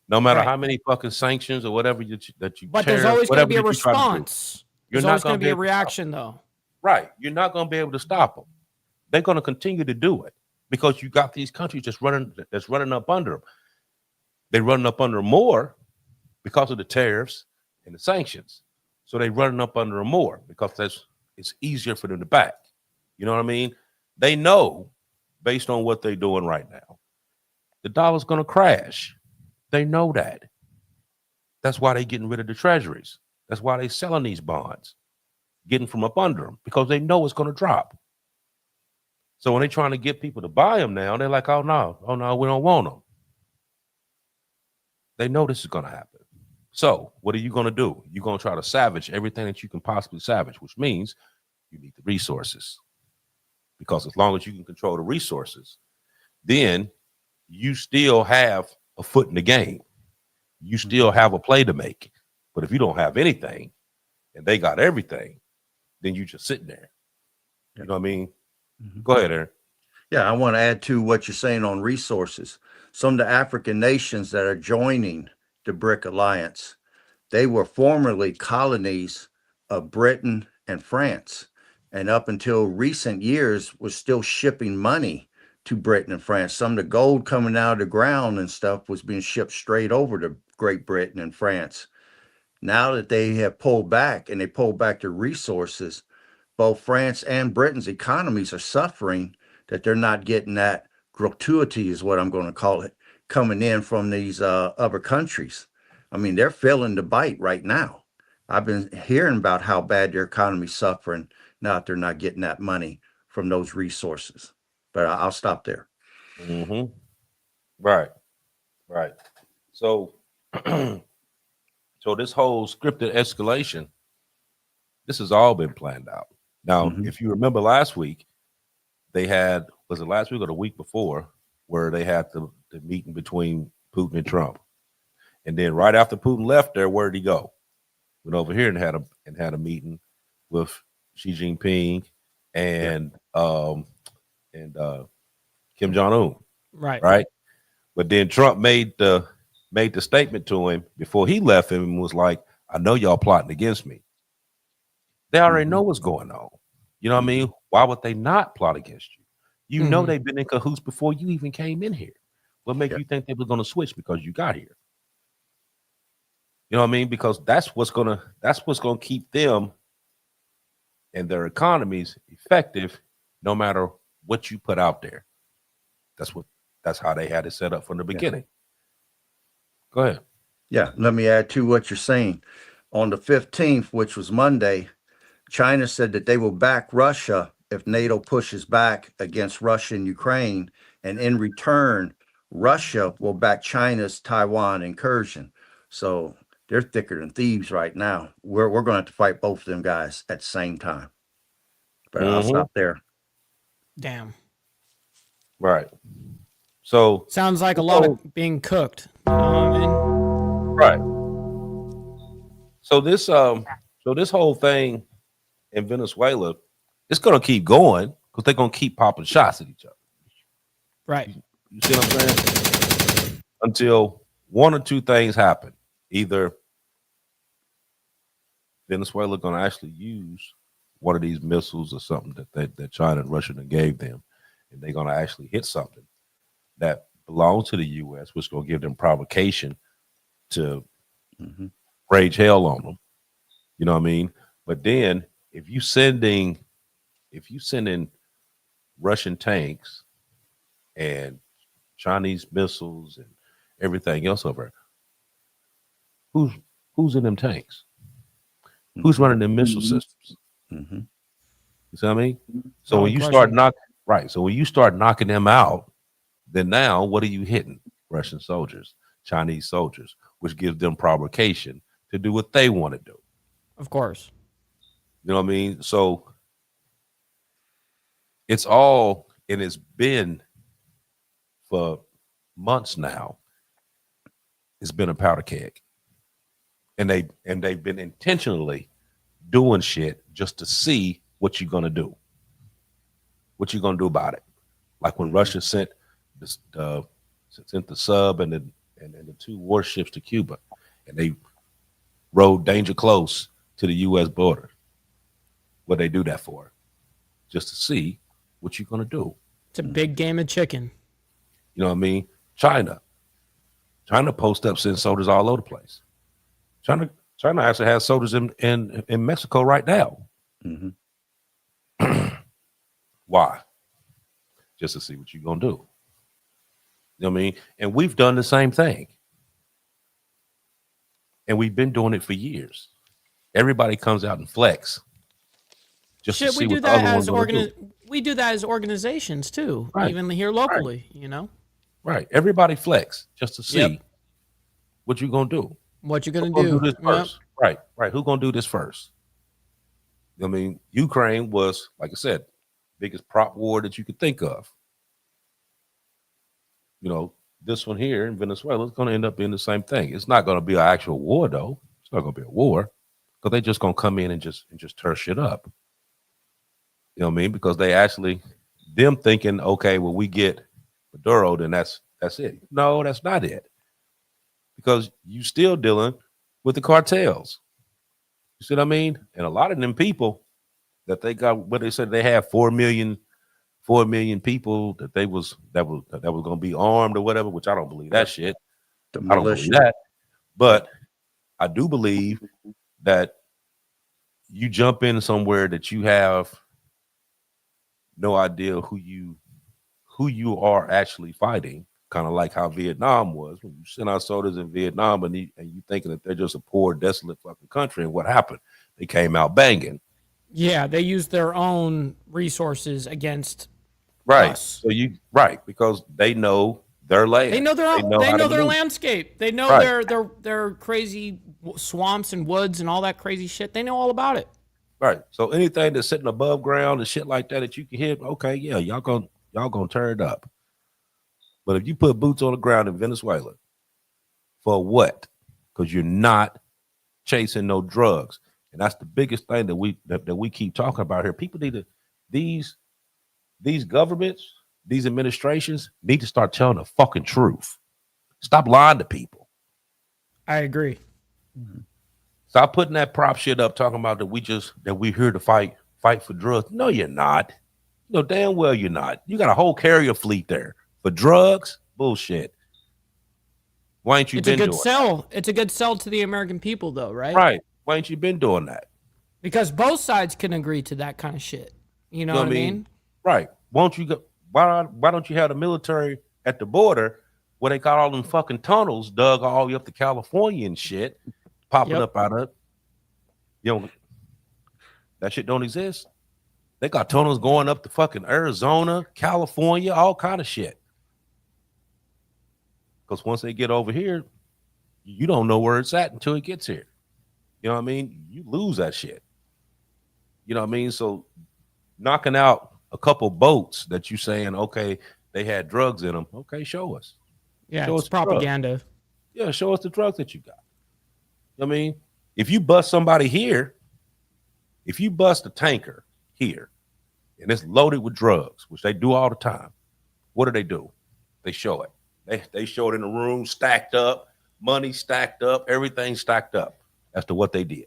No matter how many fucking sanctions or whatever that you But there's always going to be a response. There's always going to be a reaction, though. Right. You're not going to be able to stop them. They're going to continue to do it because you got these countries that's running up under them. They're running up under them more because of the tariffs and the sanctions. So they're running up under them more because it's easier for them to back. You know what I mean? They know, based on what they're doing right now, the dollar's going to crash. They know that. That's why they're getting rid of the treasuries. That's why they're selling these bonds, getting from up under them, because they know it's going to drop. So when they're trying to get people to buy them now, they're like, oh no, we don't want them. They know this is going to happen. So what are you going to do? You're going to try to salvage everything that you can possibly salvage, which means you need the resources. Because as long as you can control the resources, then you still have a foot in the game. You still have a play to make. But if you don't have anything and they got everything, then you just sitting there. You know what I mean? Go ahead, Aaron. Yeah, I want to add to what you're saying on resources. Some of the African nations that are joining the BRIC alliance, they were formerly colonies of Britain and France. And up until recent years was still shipping money to Britain and France. Some of the gold coming out of the ground and stuff was being shipped straight over to Great Britain and France. Now that they have pulled back and they pulled back their resources, both France and Britain's economies are suffering that they're not getting that gratuity, is what I'm going to call it, coming in from these other countries. I mean, they're feeling the bite right now. I've been hearing about how bad their economy's suffering now that they're not getting that money from those resources. But I'll stop there. Mm-hmm. Right. So, so this whole scripted escalation, this has all been planned out. Now, if you remember last week, they had, was it last week or the week before, where they had the meeting between Putin and Trump. And then right after Putin left there, where did he go? Went over here and had a meeting with Xi Jinping and Kim Jong-un. Right. But then Trump made the statement to him before he left him and was like, I know y'all plotting against me. They already know what's going on. You know what I mean? Why would they not plot against you? You know they've been in cahoots before you even came in here. What makes you think they were going to switch because you got here? You know what I mean? Because that's what's gonna keep them and their economies effective, no matter what you put out there. That's how they had it set up from the beginning. Go ahead. Yeah, let me add to what you're saying. On the 15th, which was Monday, China said that they will back Russia if NATO pushes back against Russia and Ukraine. And in return, Russia will back China's Taiwan incursion. So they're thicker than thieves right now. We're going to have to fight both of them guys at the same time. But I'll stop there. Damn. Right. So Sounds like a lot of being cooked. You know what I mean? right. So this whole thing in Venezuela, it's gonna keep going because they're gonna keep popping shots at each other. Right. You see what I'm saying? Until one or two things happen. Either Venezuela gonna actually use one of these missiles or something that China and Russia gave them, and they're gonna actually hit something that belongs to the U.S., which is gonna give them provocation to rage hell on them. You know what I mean? But then if you sending Russian tanks and Chinese missiles and everything else over, who's in them tanks? Who's running them missile systems? You see what I mean? So when you start knocking them out, then now what are you hitting? Russian soldiers, Chinese soldiers, which gives them provocation to do what they want to do. Of course. You know what I mean? So it's all, and it's been for months now, it's been a powder keg. And they've been intentionally doing shit just to see what you're gonna do. What you gonna do about it? Like when Russia sent the sub and the two warships to Cuba, and they rode danger close to the U.S. border. What they do that for? Just to see what you're gonna do. It's a big game of chicken. You know what I mean? China post up, send soldiers all over the place. China actually has soldiers in Mexico right now. Why? Just to see what you're gonna do. You know what I mean? And we've done the same thing. And we've been doing it for years. Everybody comes out and flex. Just Shit, to see we do what the that other as one's gonna do. we do that as organizations too, Right. even here locally, you know. Right. Everybody flex just to see Yep. what you're gonna do. What you're gonna Who's do. this first? Right. Who's gonna do this first? I mean, Ukraine was, like I said, biggest prop war that you could think of. You know, this one here in Venezuela is going to end up being the same thing. It's not going to be an actual war, though. It's not going to be a war because they're just going to come in and just tear shit up. You know what I mean? Because they actually, them thinking, okay, well, we get Maduro, then that's it. No, that's not it. Because you still dealing with the cartels. You see what I mean? And a lot of them people that they got, what they said they have 4 million people that was going to be armed or whatever, which I don't believe that shit. I don't believe that. But I do believe that you jump in somewhere that you have no idea who you are actually fighting, kind of like how Vietnam was when you sent out soldiers in Vietnam and you thinking that they're just a poor, desolate fucking country. And what happened? They came out banging. Yeah, they use their own resources against us. So because they know their land. They know their landscape. They know their crazy swamps and woods and all that crazy shit. They know all about it. Right. So anything that's sitting above ground and shit like that you can hit, okay, yeah, y'all gonna tear it up. But if you put boots on the ground in Venezuela, for what? Because you're not chasing no drugs. And that's the biggest thing that we keep talking about here. People need to, these governments, these administrations need to start telling the fucking truth. Stop lying to people. I agree. Stop putting that prop shit up, talking about that we're here to fight for drugs. No, you're not. You know damn well you're not. You got a whole carrier fleet there for drugs. Bullshit. Why ain't you It's a been good doing sell. It's a good sell to the American people, though, that? right? Right. Why ain't you been doing that? Because both sides can agree to that kind of shit. You know You know what I mean? Right. Won't you go? Why don't you have the military at the border where they got all them fucking tunnels dug all the way up to California and shit popping Yep. up out of that shit don't exist. They got tunnels going up to fucking Arizona, California, all kind of shit. Because once they get over here, you don't know where it's at until it gets here. You know what I mean? You lose that shit. You know what I mean? So knocking out a couple boats that you saying, okay, they had drugs in them. Okay, show us. Yeah, Show it's us the drugs. propaganda. Yeah, show us the drugs that you got. You know what I mean, if you bust somebody here, if you bust a tanker here and it's loaded with drugs, which they do all the time, what do? They show it. They show it in the room, stacked up, money stacked up, everything stacked up as to what they did.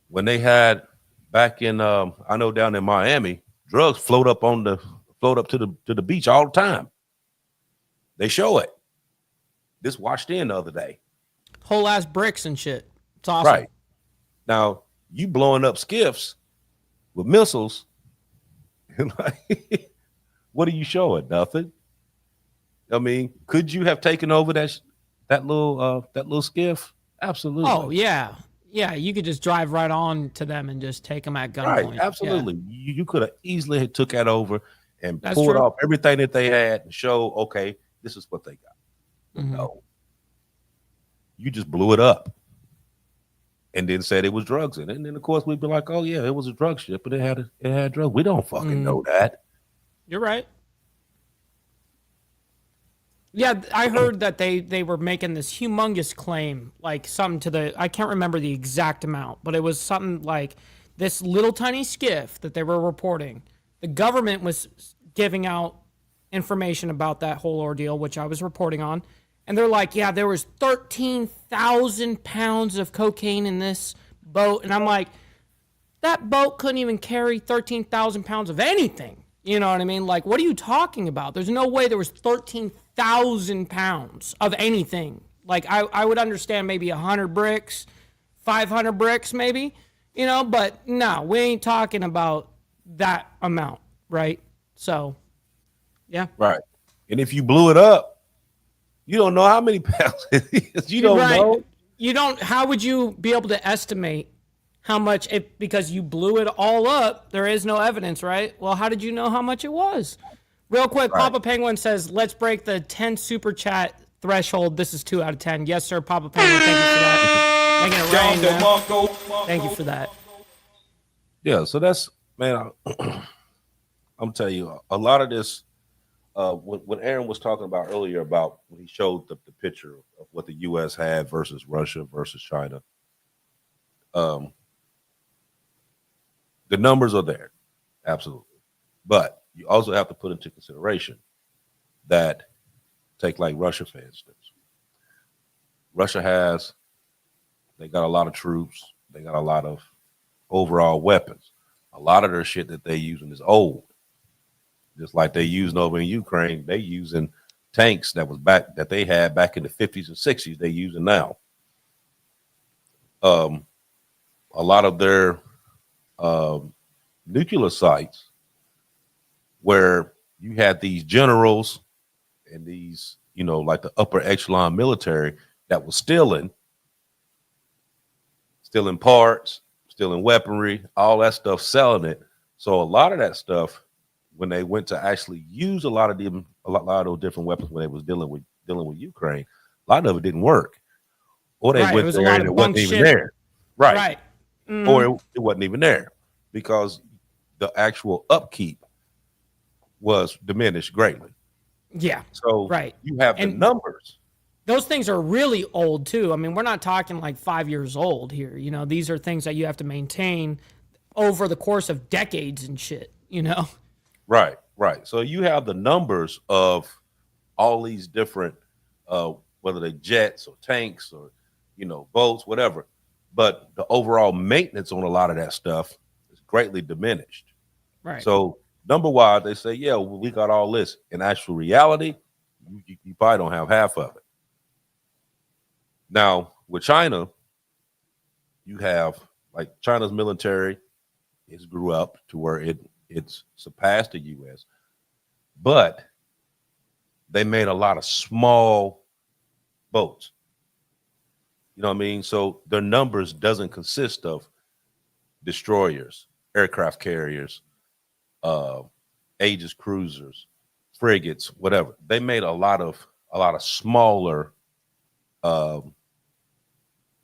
When they had back in I know down in Miami, drugs float up to the beach all the time. They show it. This watched in the other day. Whole ass bricks and shit. It's awesome. Right. Now, you blowing up skiffs with missiles, like, what are you showing? Nothing. I mean, could you have taken over that little skiff? Absolutely. Oh, yeah. Yeah, you could just drive right on to them and just take them at gunpoint. Right, absolutely. Yeah. You could have easily took that over and That's pulled true. off everything that they had and show, okay, this is what they got. Mhm. No. You just blew it up and then said it was drugs in it. And then of course we'd be like, oh yeah, it was a drug ship, but it had drugs. We don't fucking know that. You're right. Yeah, I heard that they were making this humongous claim, like something to the, I can't remember the exact amount, but it was something like this little tiny skiff that they were reporting. The government was giving out information about that whole ordeal, which I was reporting on. And they're like, yeah, there was 13,000 pounds of cocaine in this boat. And I'm like, that boat couldn't even carry 13,000 pounds of anything. You know what I mean? Like, what are you talking about? There's no way there was 13,000 pounds of anything. Like, I would understand maybe 100 bricks, 500 bricks maybe, you know, but no, we ain't talking about that amount, right? So, yeah. Right. And if you blew it up, you don't know how many pounds it is. You don't know. You don't, how would you be able to estimate how much it, because you blew it all up, there is no evidence, right? Well, how did you know how much it was? Real quick, Right. Papa Penguin says, let's break the 10 super chat threshold. This is 2 out of 10. Yes, sir, Papa Penguin. Thank you for that. Making it rain, man. Thank you for that. Yeah, so that's, man, I'm telling you, a lot of this, when Aaron was talking about earlier about when he showed the picture of what the U.S. had versus Russia versus China, the numbers are there, absolutely. But you also have to put into consideration that, take like Russia, for instance. Russia they got a lot of troops. They got a lot of overall weapons. A lot of their shit that they using is old. Just like they using over in Ukraine, they using tanks that they had back in the 50s and 60s. They using now. A lot of their nuclear sites where you had these generals and these, you know, like the upper echelon military that was stealing parts, stealing weaponry, all that stuff, selling it. So a lot of that stuff, when they went to actually use a lot of those different weapons when they was dealing with Ukraine, a lot of it didn't work. Or they Right, it went was a there lot and of it wasn't bunk even shit. there. Right. Right. Mhm. Or it wasn't even there because the actual upkeep was diminished greatly. Yeah. So Right. you have the And- numbers. Those things are really old too. I mean, we're not talking like 5 years old here. You know, these are things that you have to maintain over the course of decades and shit, you know? Right. So you have the numbers of all these different, whether they jets or tanks or, you know, boats, whatever. But the overall maintenance on a lot of that stuff is greatly diminished. Right. So number-wise, they say, yeah, we got all this. In actual reality, you probably don't have half of it. Now with China, you have like China's military has grew up to where it's surpassed the U.S., but they made a lot of small boats. You know what I mean? So their numbers doesn't consist of destroyers, aircraft carriers, Aegis cruisers, frigates, whatever. They made a lot of smaller, a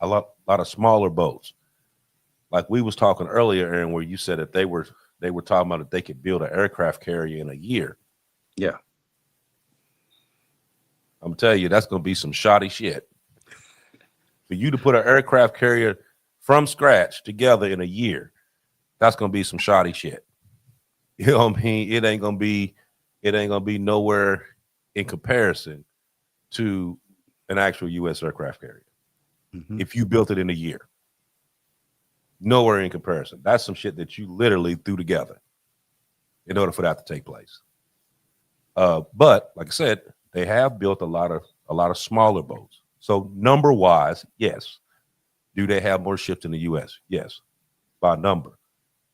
lot of smaller boats. Like we was talking earlier, Aaron, where you said that they were talking about that they could build an aircraft carrier in a year. Yeah. I'm telling you, that's gonna be some shoddy shit. For you to put an aircraft carrier from scratch together in a year, that's gonna be some shoddy shit. You know what I mean? It ain't gonna be nowhere in comparison to an actual U.S. aircraft carrier. Mm-hmm. If you built it in a year, nowhere in comparison. That's some shit that you literally threw together in order for that to take place. But like I said, they have built a lot of smaller boats. So number wise, yes. Do they have more ships in the U.S.? Yes, by number.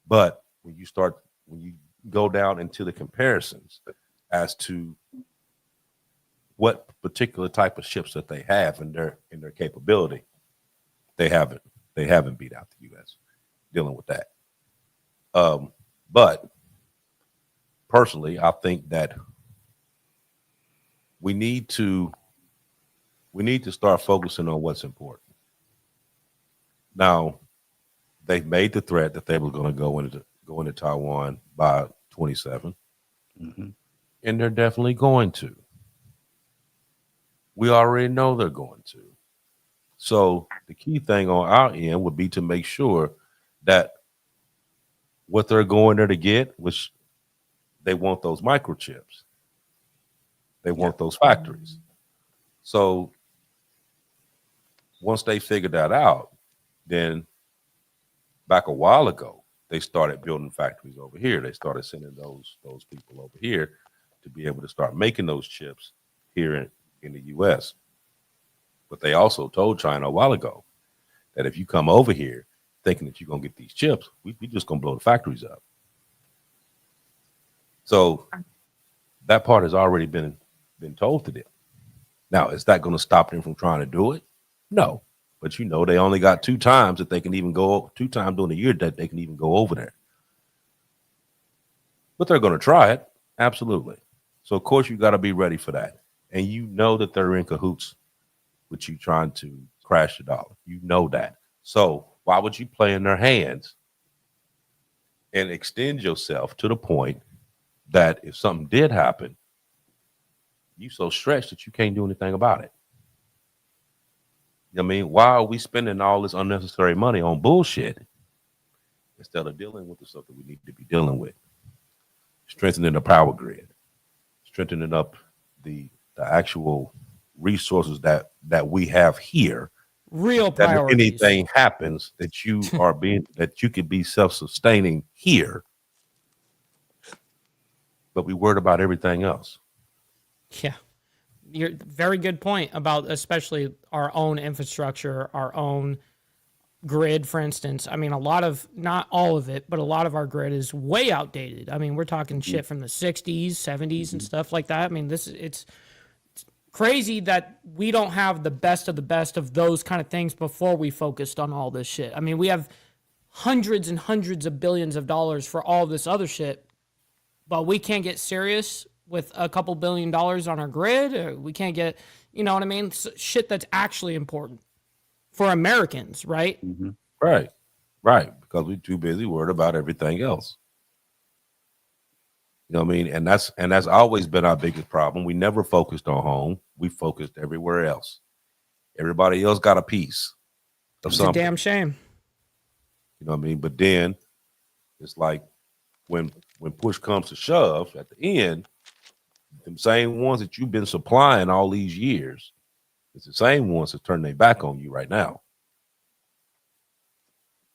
But when you go down into the comparisons as to what particular type of ships that they have in their capability, they haven't beat out the U.S. dealing with that. But personally, I think that we need to start focusing on what's important. Now, they've made the threat that they were going to go into Taiwan by 27, Mm-hmm. and they're definitely going to. We already know they're going to. So the key thing on our end would be to make sure that what they're going there to get, which they want those microchips, they want those factories. So once they figured that out, then back a while ago, they started building factories over here. They started sending those people over here to be able to start making those chips here in the U.S. But they also told China a while ago that if you come over here thinking that you're going to get these chips, we just going to blow the factories up. So that part has already been told to them. Now, is that going to stop them from trying to do it? No. But they only got two times that they can even go, 2 times during the year that they can even go over there. But they're going to try it. Absolutely. So, of course, you got to be ready for that. And you know that they're in cahoots with you trying to crash the dollar. You know that. So why would you play in their hands and extend yourself to the point that if something did happen, you so stretched that you can't do anything about it? I mean, why are we spending all this unnecessary money on bullshit instead of dealing with the stuff that we need to be dealing with? Strengthening the power grid, strengthening up the actual resources that we have here. Real That if priorities. anything happens, that you could be self-sustaining here, but we worried about everything else. Yeah. You're very good point about especially our own infrastructure, our own grid, for instance. I mean, not all of it, but a lot of our grid is way outdated. I mean, we're talking shit from the 60s, 70s and stuff like that. I mean, it's crazy that we don't have the best of those kind of things before we focused on all this shit. I mean, we have hundreds and hundreds of billions of dollars for all this other shit, but we can't get serious with a couple $1 billion on our grid. Or we can't get, you know what I mean? Shit that's actually important for Americans, right? Mm-hmm. Right. Because we're too busy worried about everything else. You know what I mean? And that's always been our biggest problem. We never focused on home. We focused everywhere else. Everybody else got a piece of It's something. a damn shame. You know what I mean? But then it's like when push comes to shove at the end, the same ones that you've been supplying all these years, it's the same ones that turn their back on you right now.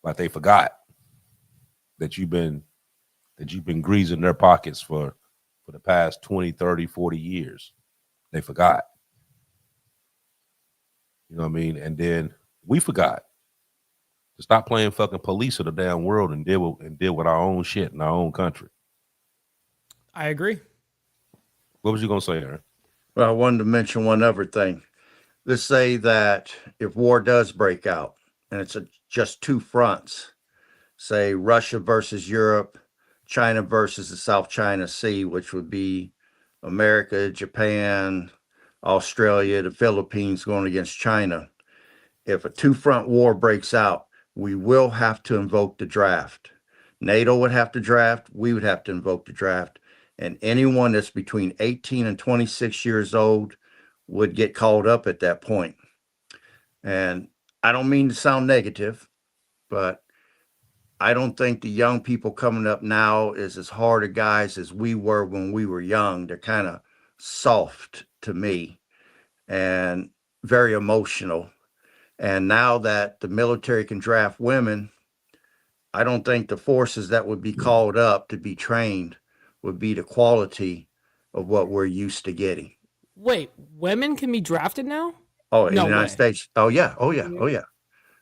Like they forgot that you've been greasing their pockets for the past 20, 30, 40 years. They forgot. You know what I mean? And then we forgot to stop playing fucking police of the damn world and deal with our own shit in our own country. I agree. What was you gonna say, Aaron? Well, I wanted to mention one other thing. Let's say that if war does break out and it's just two fronts, say Russia versus Europe, China versus the South China Sea, which would be America, Japan, Australia, the Philippines going against China. If a two-front war breaks out, we will have to invoke the draft. NATO would have to draft, we would have to invoke the draft, and anyone that's between 18 and 26 years old would get called up at that point. And I don't mean to sound negative, but I don't think the young people coming up now is as hard a guys as we were when we were young. They're kind of soft to me and very emotional. And now that the military can draft women, I don't think the forces that would be called up to be trained would be the quality of what we're used to getting. Wait, women can be drafted now? Oh, in No the United way. States. Oh yeah. Oh yeah. Oh yeah.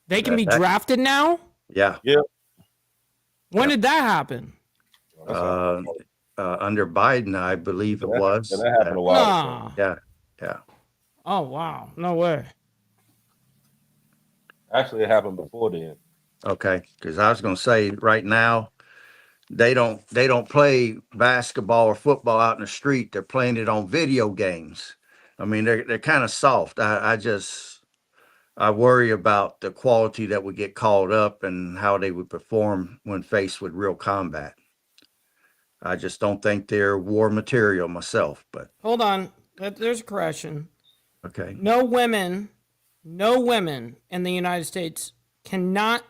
They can be That- drafted now? Yeah. Yeah. When did that happen? Under Biden, I believe it was. That happened a while ago. Nah. Yeah. Yeah. Oh wow. No way. Actually, it happened before then. Okay. Because I was going to say right now, they don't play basketball or football out in the street. They're playing it on video games. I mean, they're kind of soft. I worry about the quality that would get called up and how they would perform when faced with real combat. I just don't think they're war material myself, but Hold on. There's a correction. okay. No women in the United States cannot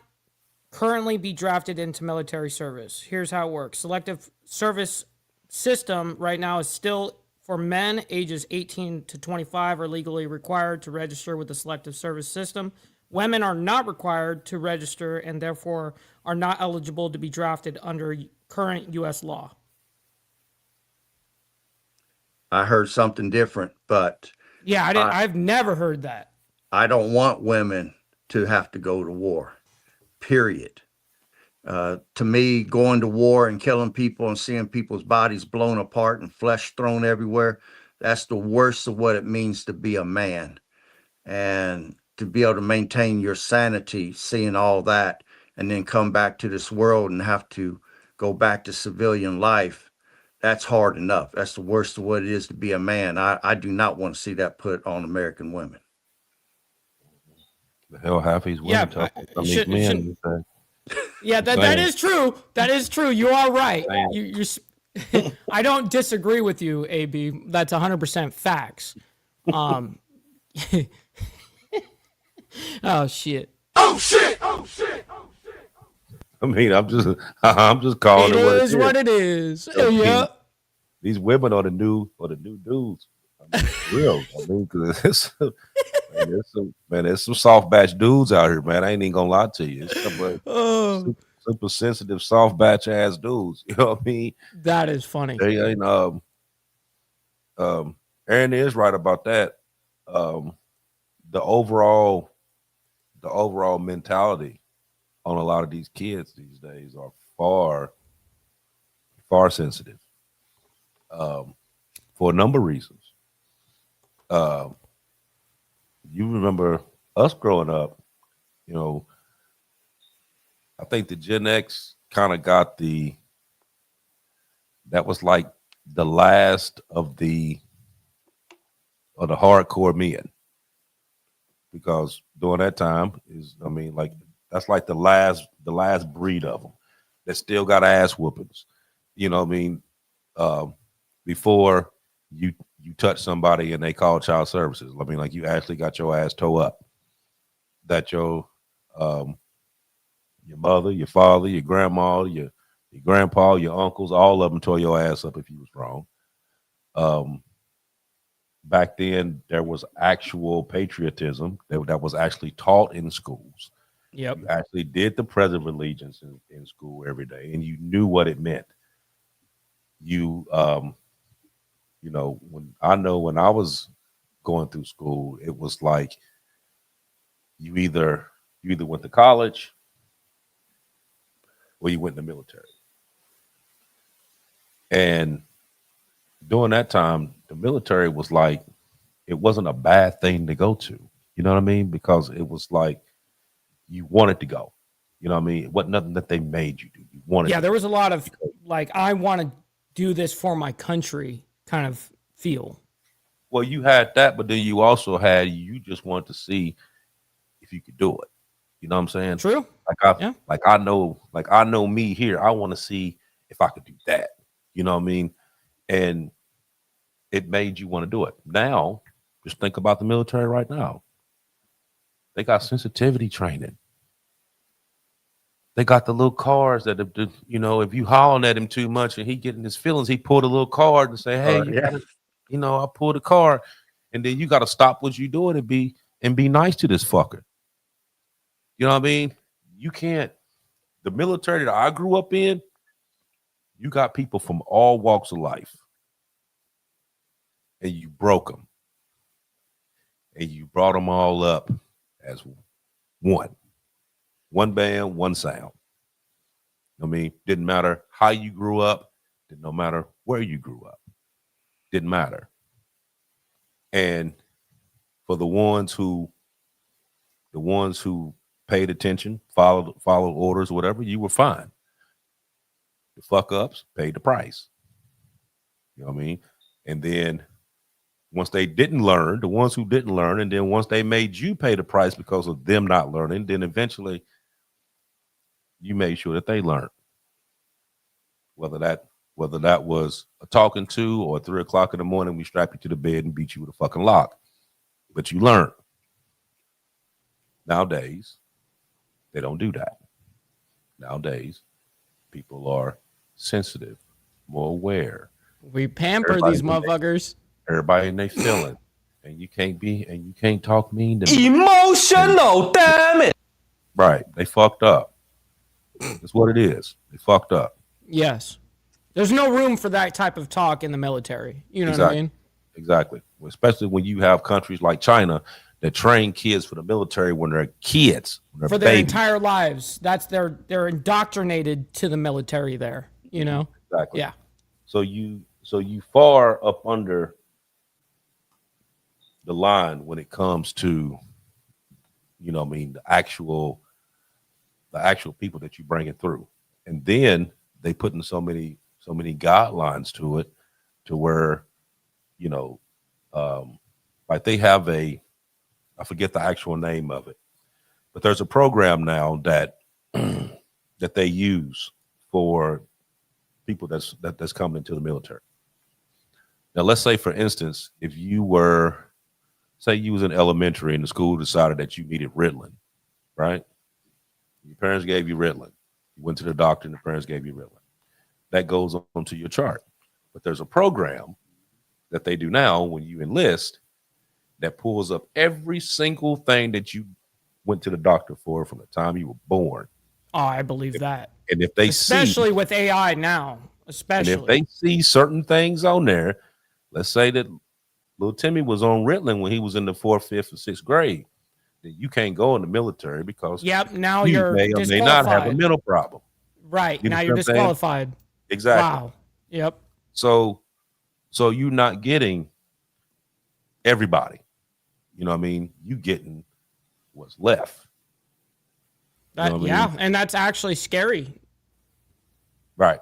currently be drafted into military service. Here's how it works. Selective service system right now is still for men ages 18 to 25 are legally required to register with the selective service system. Women are not required to register and therefore are not eligible to be drafted under current U.S. law. I heard something different, but Yeah, I've never heard that. I don't want women to have to go to war, period. To me, going to war and killing people and seeing people's bodies blown apart and flesh thrown everywhere, that's the worst of what it means to be a man. And to be able to maintain your sanity, seeing all that, and then come back to this world and have to go back to civilian life, that's hard enough. That's the worst of what it is to be a man. I do not want to see that put on American women. The hell, half these women Yeah, talk to some of should- these men. should- and say, Yeah, that Same. is true. That is true. You are right. Same. I don't disagree with you, AB. That's 100% facts. Oh shit. I mean, I'm just calling It it what it is is. what it is. I mean, Yeah. These women are the new dudes. I mean, for real. I mean, because there's some soft batch dudes out here, man. I ain't even gonna lie to you. It's some, Oh, super sensitive, soft batch ass dudes. You know what I mean? that is funny. They ain't Aaron is right about that. The overall mentality on a lot of these kids these days are far sensitive. For a number of reasons. You remember us growing up, you know, I think the Gen X kind of got that was like the last of the hardcore men. Because during that time that's like the last breed of them that still got ass whoopings. You know what I mean? Before you touch somebody and they call child services. I mean, like you actually got your ass towed up. That your mother, your father, your grandma, your grandpa, your uncles, all of them tore your ass up if you was wrong. Back then, there was actual patriotism that was actually taught in schools. Yep. You actually did the Pledge of Allegiance in school every day, and you knew what it meant. You You know, when I was going through school, it was like you either went to college or you went in the military. And during that time, the military was like, it wasn't a bad thing to go to. You know what I mean? Because it was like you wanted to go. You know what I mean? It wasn't nothing that they made you do. You wanted Yeah, to there go. was a lot of like, I want to do this for my country kind of feel. Well, you had that, but then you also had you just wanted to see if you could do it. You know what I'm saying? True. Yeah. Like I know me here. I want to see if I could do that. You know what I mean? And it made you want to do it. Now, just think about the military right now. They got sensitivity training. They got the little cards that, you know, if you hollering at him too much and he getting his feelings, he pulled a little card and say, "Hey, you Yeah. gotta, you know, I pulled a card," and then you got to stop what you doing and be nice to this fucker. You know what I mean? You can't. The military that I grew up in, you got people from all walks of life, and you broke them, and you brought them all up as one band, one sound. I mean, didn't matter how you grew up, didn't no matter where you grew up, didn't matter. And for the ones who paid attention, followed orders, whatever, you were fine. The fuck ups paid the price. You know what I mean? And then once they didn't learn, the ones who didn't learn, and then once they made you pay the price because of them not learning, then eventually you made sure that they learned. Whether that was a talking to or 3 o'clock in the morning, we strap you to the bed and beat you with a fucking lock. But you learn. Nowadays, they don't do that. Nowadays, people are sensitive, more aware. We pamper Everybody these motherfuckers. Everybody in their feeling. And you can't talk mean to me. Emotional, damn it. Right. They fucked up. That's what it is. They fucked up. Yes. There's no room for that type of talk in the military. You know what I mean? Exactly. Especially when you have countries like China that train kids for the military when they're kids, when they're For their babies. entire lives. They're indoctrinated to the military there, you know? Exactly. Yeah. So you far up under the line when it comes to, you know what I mean, the actual people that you bring it through. And then they put in so many guidelines to it to where, you know, like they have I forget the actual name of it, but there's a program now that that they use for people that's coming into the military. Now, let's say, for instance, if you was in elementary and the school decided that you needed Ritalin, right? Your parents gave you Ritalin. You went to the doctor and the parents gave you Ritalin. That goes onto your chart. But there's a program that they do now when you enlist that pulls up every single thing that you went to the doctor for from the time you were born. Oh, I believe that. And if they especially with AI now, especially. And if they see certain things on there, let's say that little Timmy was on Ritalin when he was in the 4th, 5th, or 6th grade, then you can't go in the military because now you you're may or disqualified. may not have a mental problem. Right. You Now understand you're what I'm saying? disqualified. Exactly. Wow. Yep. So you're not getting everybody. You know what I mean? You getting what's left. That, You know what yeah, I mean? and that's actually scary. Right.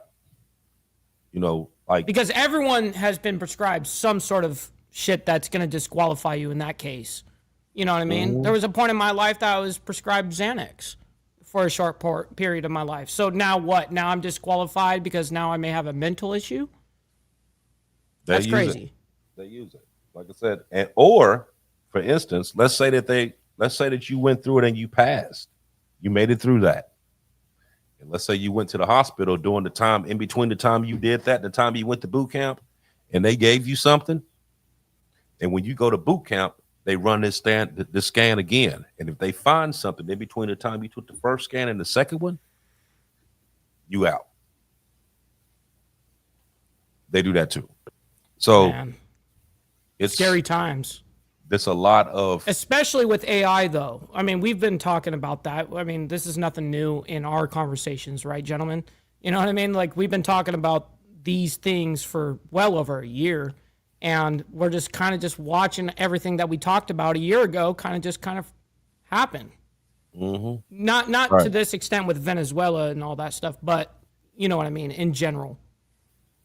You know, like, because everyone has been prescribed some sort of shit that's going to disqualify you in that case. You know what I mean? There was a point in my life that I was prescribed Xanax for a short period of my life. So now what? Now I'm disqualified because now I may have a mental issue? That's crazy. They use it. Like I said, or for instance, let's say that you went through it and you passed. You made it through that. And let's say you went to the hospital during the time, in between the time you did that and the time you went to boot camp, and they gave you something. And when you go to boot camp, they run this scan again. And if they find something in between the time you took the first scan and the second one, you out. They do that too. So Man, it's scary times. There's a lot of Especially with AI, though. I mean, we've been talking about that. I mean, this is nothing new in our conversations, right, gentlemen? You know what I mean? Like, we've been talking about these things for well over a year, and we're just kind of just watching everything that we talked about a year ago kind of happen. Not to right. this extent with Venezuela and all that stuff, but you know what I mean in general.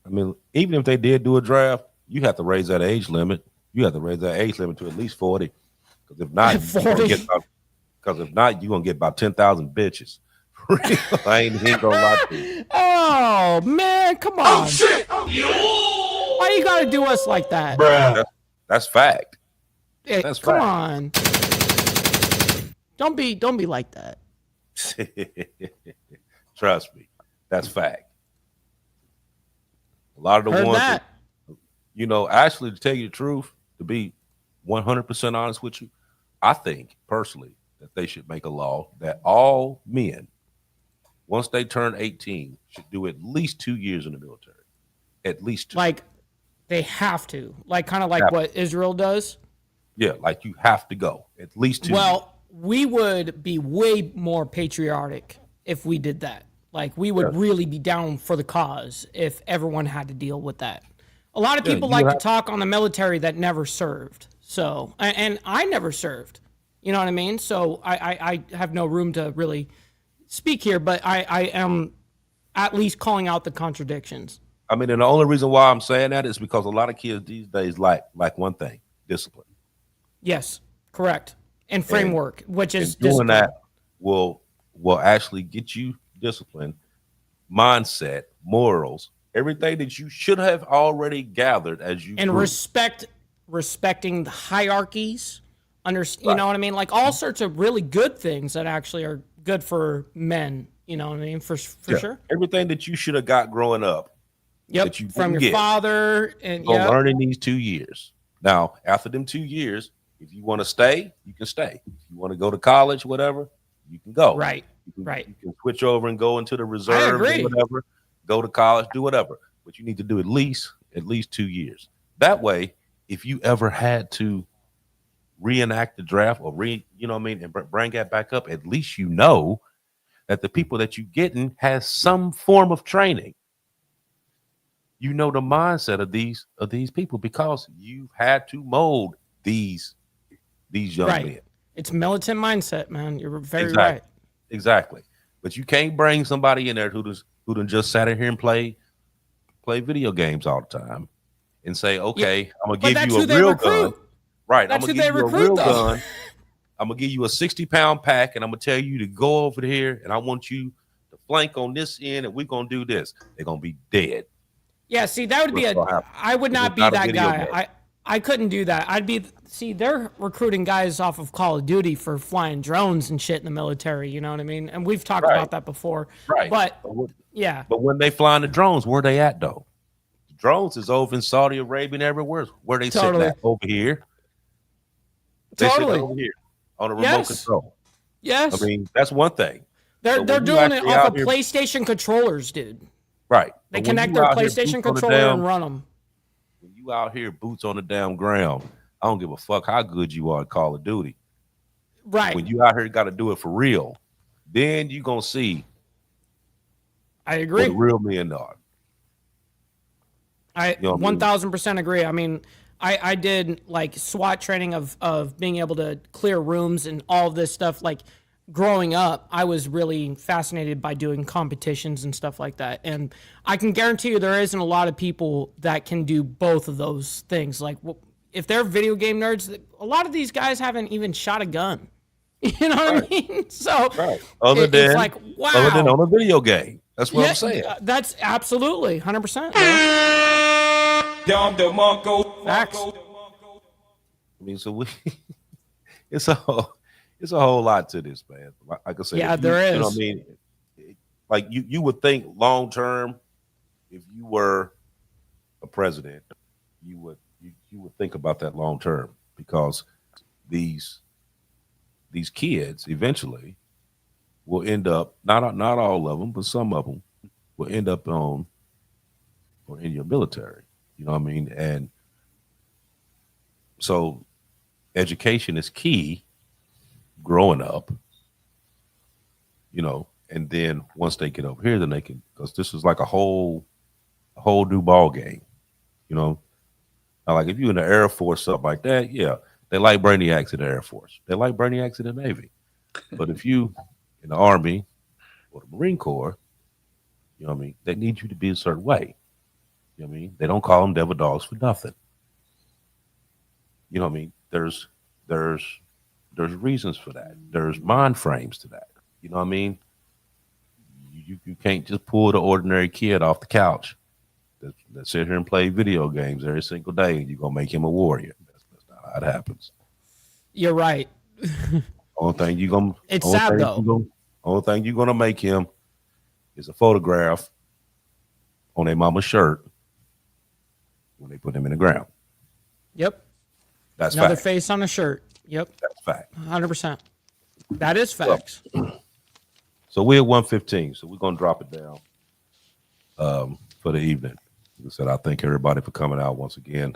I mean, even if they did do a draft, you have to raise that age limit. You have to raise that age limit to at least 40. Because if not, you're gonna 40. get about 10,000 bitches. I ain't gonna lie to you. Oh man, come on! Oh shit! Why you gotta do us like that? That's fact. Hey, That's come fact. on! Don't be like that. Trust me, that's fact. A lot of the Heard ones that. actually, to tell you the truth, to be 100% honest with you, I think personally that they should make a law that all men, once they turn 18, should do at least 2 years in the military. At least 2. Like they have to, like kind of like Have what Israel does. Yeah, like you have to go at least 2 years. Well, we would be way more patriotic if we did that. Like we would really be down for the cause if everyone had to deal with that. A lot of people like to talk on the military that never served. So, and I never served. You know what I mean? So I have no room to really speak here, but I am at least calling out the contradictions. I mean, and the only reason why I'm saying that is because a lot of kids these days like one thing: discipline. Yes, correct. And framework, which is doing discipline. that will actually get you discipline, mindset, morals, everything that you should have already gathered as you and grew. respecting the hierarchies. You know what I mean? Like all sorts of really good things that actually are good for men. You know what I mean? For sure. Everything that you should have got growing up. Yep. That you From your father and learn in these 2 years. Now, after them 2 years, if you want to stay, you can stay. If you want to go to college, whatever, you can go. Right. You can switch over and go into the reserve or whatever, go to college, do whatever. But you need to do at least 2 years. That way, if you ever had to reenact the draft or and bring that back up, at least you know that the people that you getting has some form of training. You know the mindset of these people because you've had to mold these young men. It's militant mindset, man. You're very exactly. right. Exactly. But you can't bring somebody in there who done just sat in here and play video games all the time and say, okay, I'm gonna give you a real gun. Right. That's I'm gonna give you a real gun. I'm gonna give you a 60-pound pack and I'm gonna tell you to go over here and I want you to flank on this end and we're gonna do this. They're gonna be dead. Yeah, see, that would be I would not be that guy. I couldn't do that. They're recruiting guys off of Call of Duty for flying drones and shit in the military, you know what I mean? And we've talked about that before. Right. But yeah. But when they flying the drones, where they at though? The drones is over in Saudi Arabia and everywhere. Where they sitting at? Over here. They sitting over here on a remote control. Yes. I mean, that's one thing. They're doing it off of PlayStation controllers, dude. Right. They connect their PlayStation controller and run them. When you out here boots on the damn ground, I don't give a fuck how good you are at Call of Duty. Right. When you out here got to do it for real, then you going to see I agree. what real men are. I 1000% agree. I mean, I did like SWAT training of being able to clear rooms and all of this stuff. Like growing up, I was really fascinated by doing competitions and stuff like that. And I can guarantee you there isn't a lot of people that can do both of those things. Like if they're video game nerds, a lot of these guys haven't even shot a gun. You know what I mean? So other than it's like, wow. Other than on a video game. That's what I'm saying. That's absolutely 100%. Facts. I mean, so it's a whole lot to this, man. Like I said, there is. You know what I mean? Like you would think long term, if you were a president, you would think about that long term because these kids eventually will end up not all of them, but some of them will end up in your military. You know what I mean? And so education is key growing up, you know, and then once they get over here, then they can, because this is like a whole new ball game, you know. Now, like if you're in the Air Force, something like that, yeah, they like brainiacs in the Air Force. They like brainiacs in the Navy. But if you in the Army or the Marine Corps, you know what I mean, they need you to be a certain way. You know what I mean? They don't call them devil dogs for nothing. You know what I mean? There's reasons for that. There's mind frames to that. You know what I mean? You can't just pull the ordinary kid off the couch that sit here and play video games every single day and you're gonna make him a warrior. That's not how it happens. You're right. Only thing you gonna It's sad though. Only thing you're gonna make him is a photograph on a mama's shirt when they put him in the ground. Yep. That's Another fact. face on a shirt. Yep. That's fact. 100%. That is facts. So we're at 115. So we're gonna drop it down for the evening. Like I said, I thank everybody for coming out once again.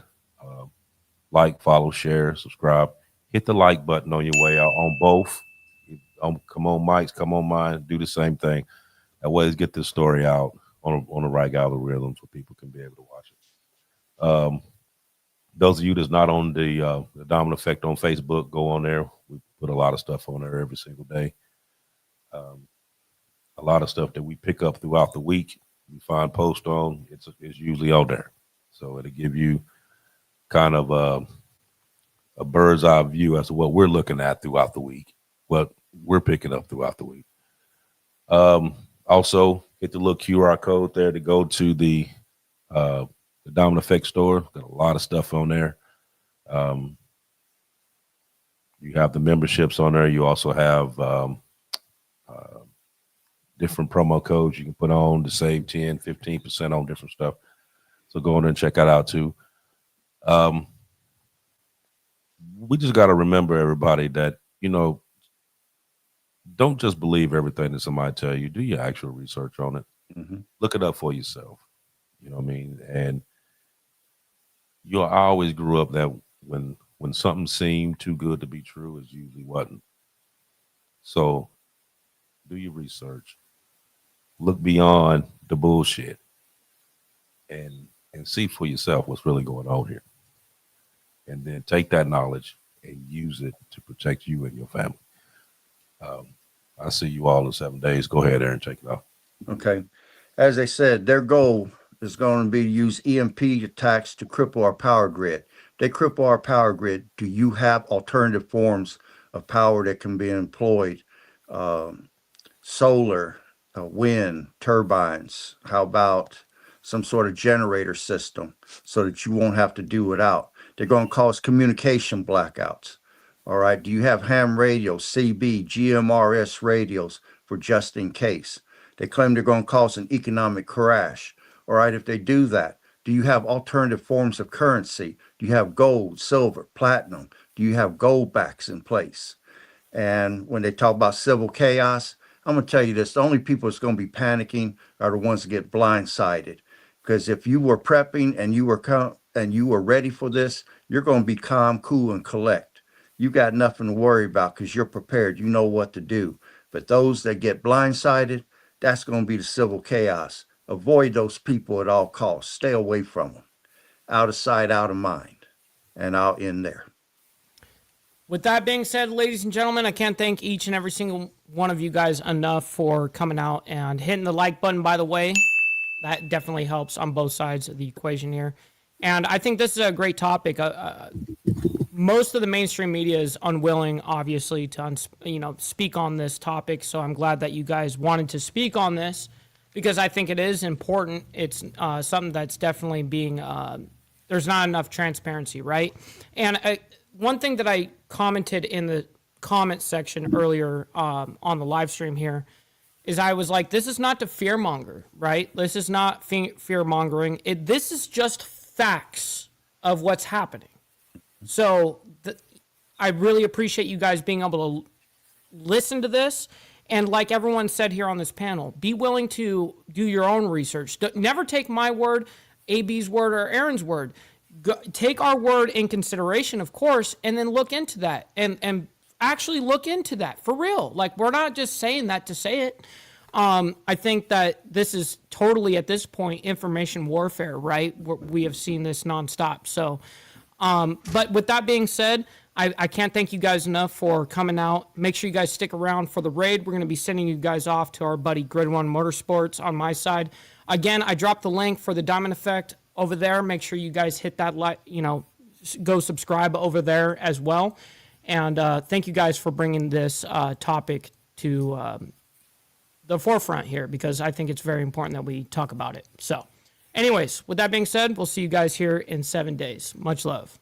Like, follow, share, subscribe. Hit the like button on your way out on both. Come on, Mike's, come on mine. Do the same thing. That way, let's get this story out on the right algorithm so people can be able to watch it. Those of you that's not on the Dominant Effect on Facebook, go on there. We put a lot of stuff on there every single day. A lot of stuff that we pick up throughout the week, we find post on, it's usually on there. So it'll give you kind of a bird's eye view as to what we're looking at throughout the week, what we're picking up throughout the week. Also, hit the little QR code there to go to the Dominant Effect store. Got a lot of stuff on there. You have the memberships on there. You also have different promo codes you can put on to save 10, 15% on different stuff. So go on and check that out too. We just got to remember, everybody, that, you know, don't just believe everything that somebody tell you. Do your actual research on it. Mm-hmm. Look it up for yourself. You know what I mean? And I always grew up that when something seemed too good to be true, it usually wasn't. So do your research. Look beyond the bullshit and see for yourself what's really going on here. And then take that knowledge and use it to protect you and your family. I see you all in 7 days. Go ahead, Aaron, check it out. Okay. As I said, their goal is going to be to use EMP attacks to cripple our power grid. They cripple our power grid. Do you have alternative forms of power that can be employed? Solar, wind, turbines. How about some sort of generator system so that you won't have to do it out? They're going to cause communication blackouts. All right. Do you have ham radios, CB, GMRS radios for just in case? They claim they're going to cause an economic crash. All right. If they do that, do you have alternative forms of currency? Do you have gold, silver, platinum? Do you have gold backs in place? And when they talk about civil chaos, I'm going to tell you this, the only people that's going to be panicking are the ones that get blindsided. Because if you were prepping and you were ready for this, you're going to be calm, cool, and collect. You got nothing to worry about because you're prepared. You know what to do. But those that get blindsided, that's going to be the civil chaos. Avoid those people at all costs. Stay away from them. Out of sight, out of mind. And I'll end there. With that being said, ladies and gentlemen, I can't thank each and every single one of you guys enough for coming out and hitting the like button, by the way. That definitely helps on both sides of the equation here. And I think this is a great topic. Most of the mainstream media is unwilling, obviously, to speak on this topic. So I'm glad that you guys wanted to speak on this because I think it is important. It's something that's definitely being there's not enough transparency, right? And one thing that I commented in the comment section earlier on the live stream here is I was like, this is not to fearmonger, right? This is not fear-mongering. This is just facts of what's happening. So I really appreciate you guys being able to listen to this. And like everyone said here on this panel, be willing to do your own research. Never take my word. AB's word or Aaron's word. Take our word in consideration, of course, and then look into that and actually look into that for real. Like, we're not just saying that to say it. I think that this is totally, at this point, information warfare, right? We have seen this nonstop. So, but with that being said, I can't thank you guys enough for coming out. Make sure you guys stick around for the raid. We're going to be sending you guys off to our buddy Grid One Motorsports on my side. Again, I dropped the link for the Diamond Effect over there. Make sure you guys hit that, go subscribe over there as well. And thank you guys for bringing this topic to the forefront here, because I think it's very important that we talk about it. So anyways, with that being said, we'll see you guys here in 7 days. Much love.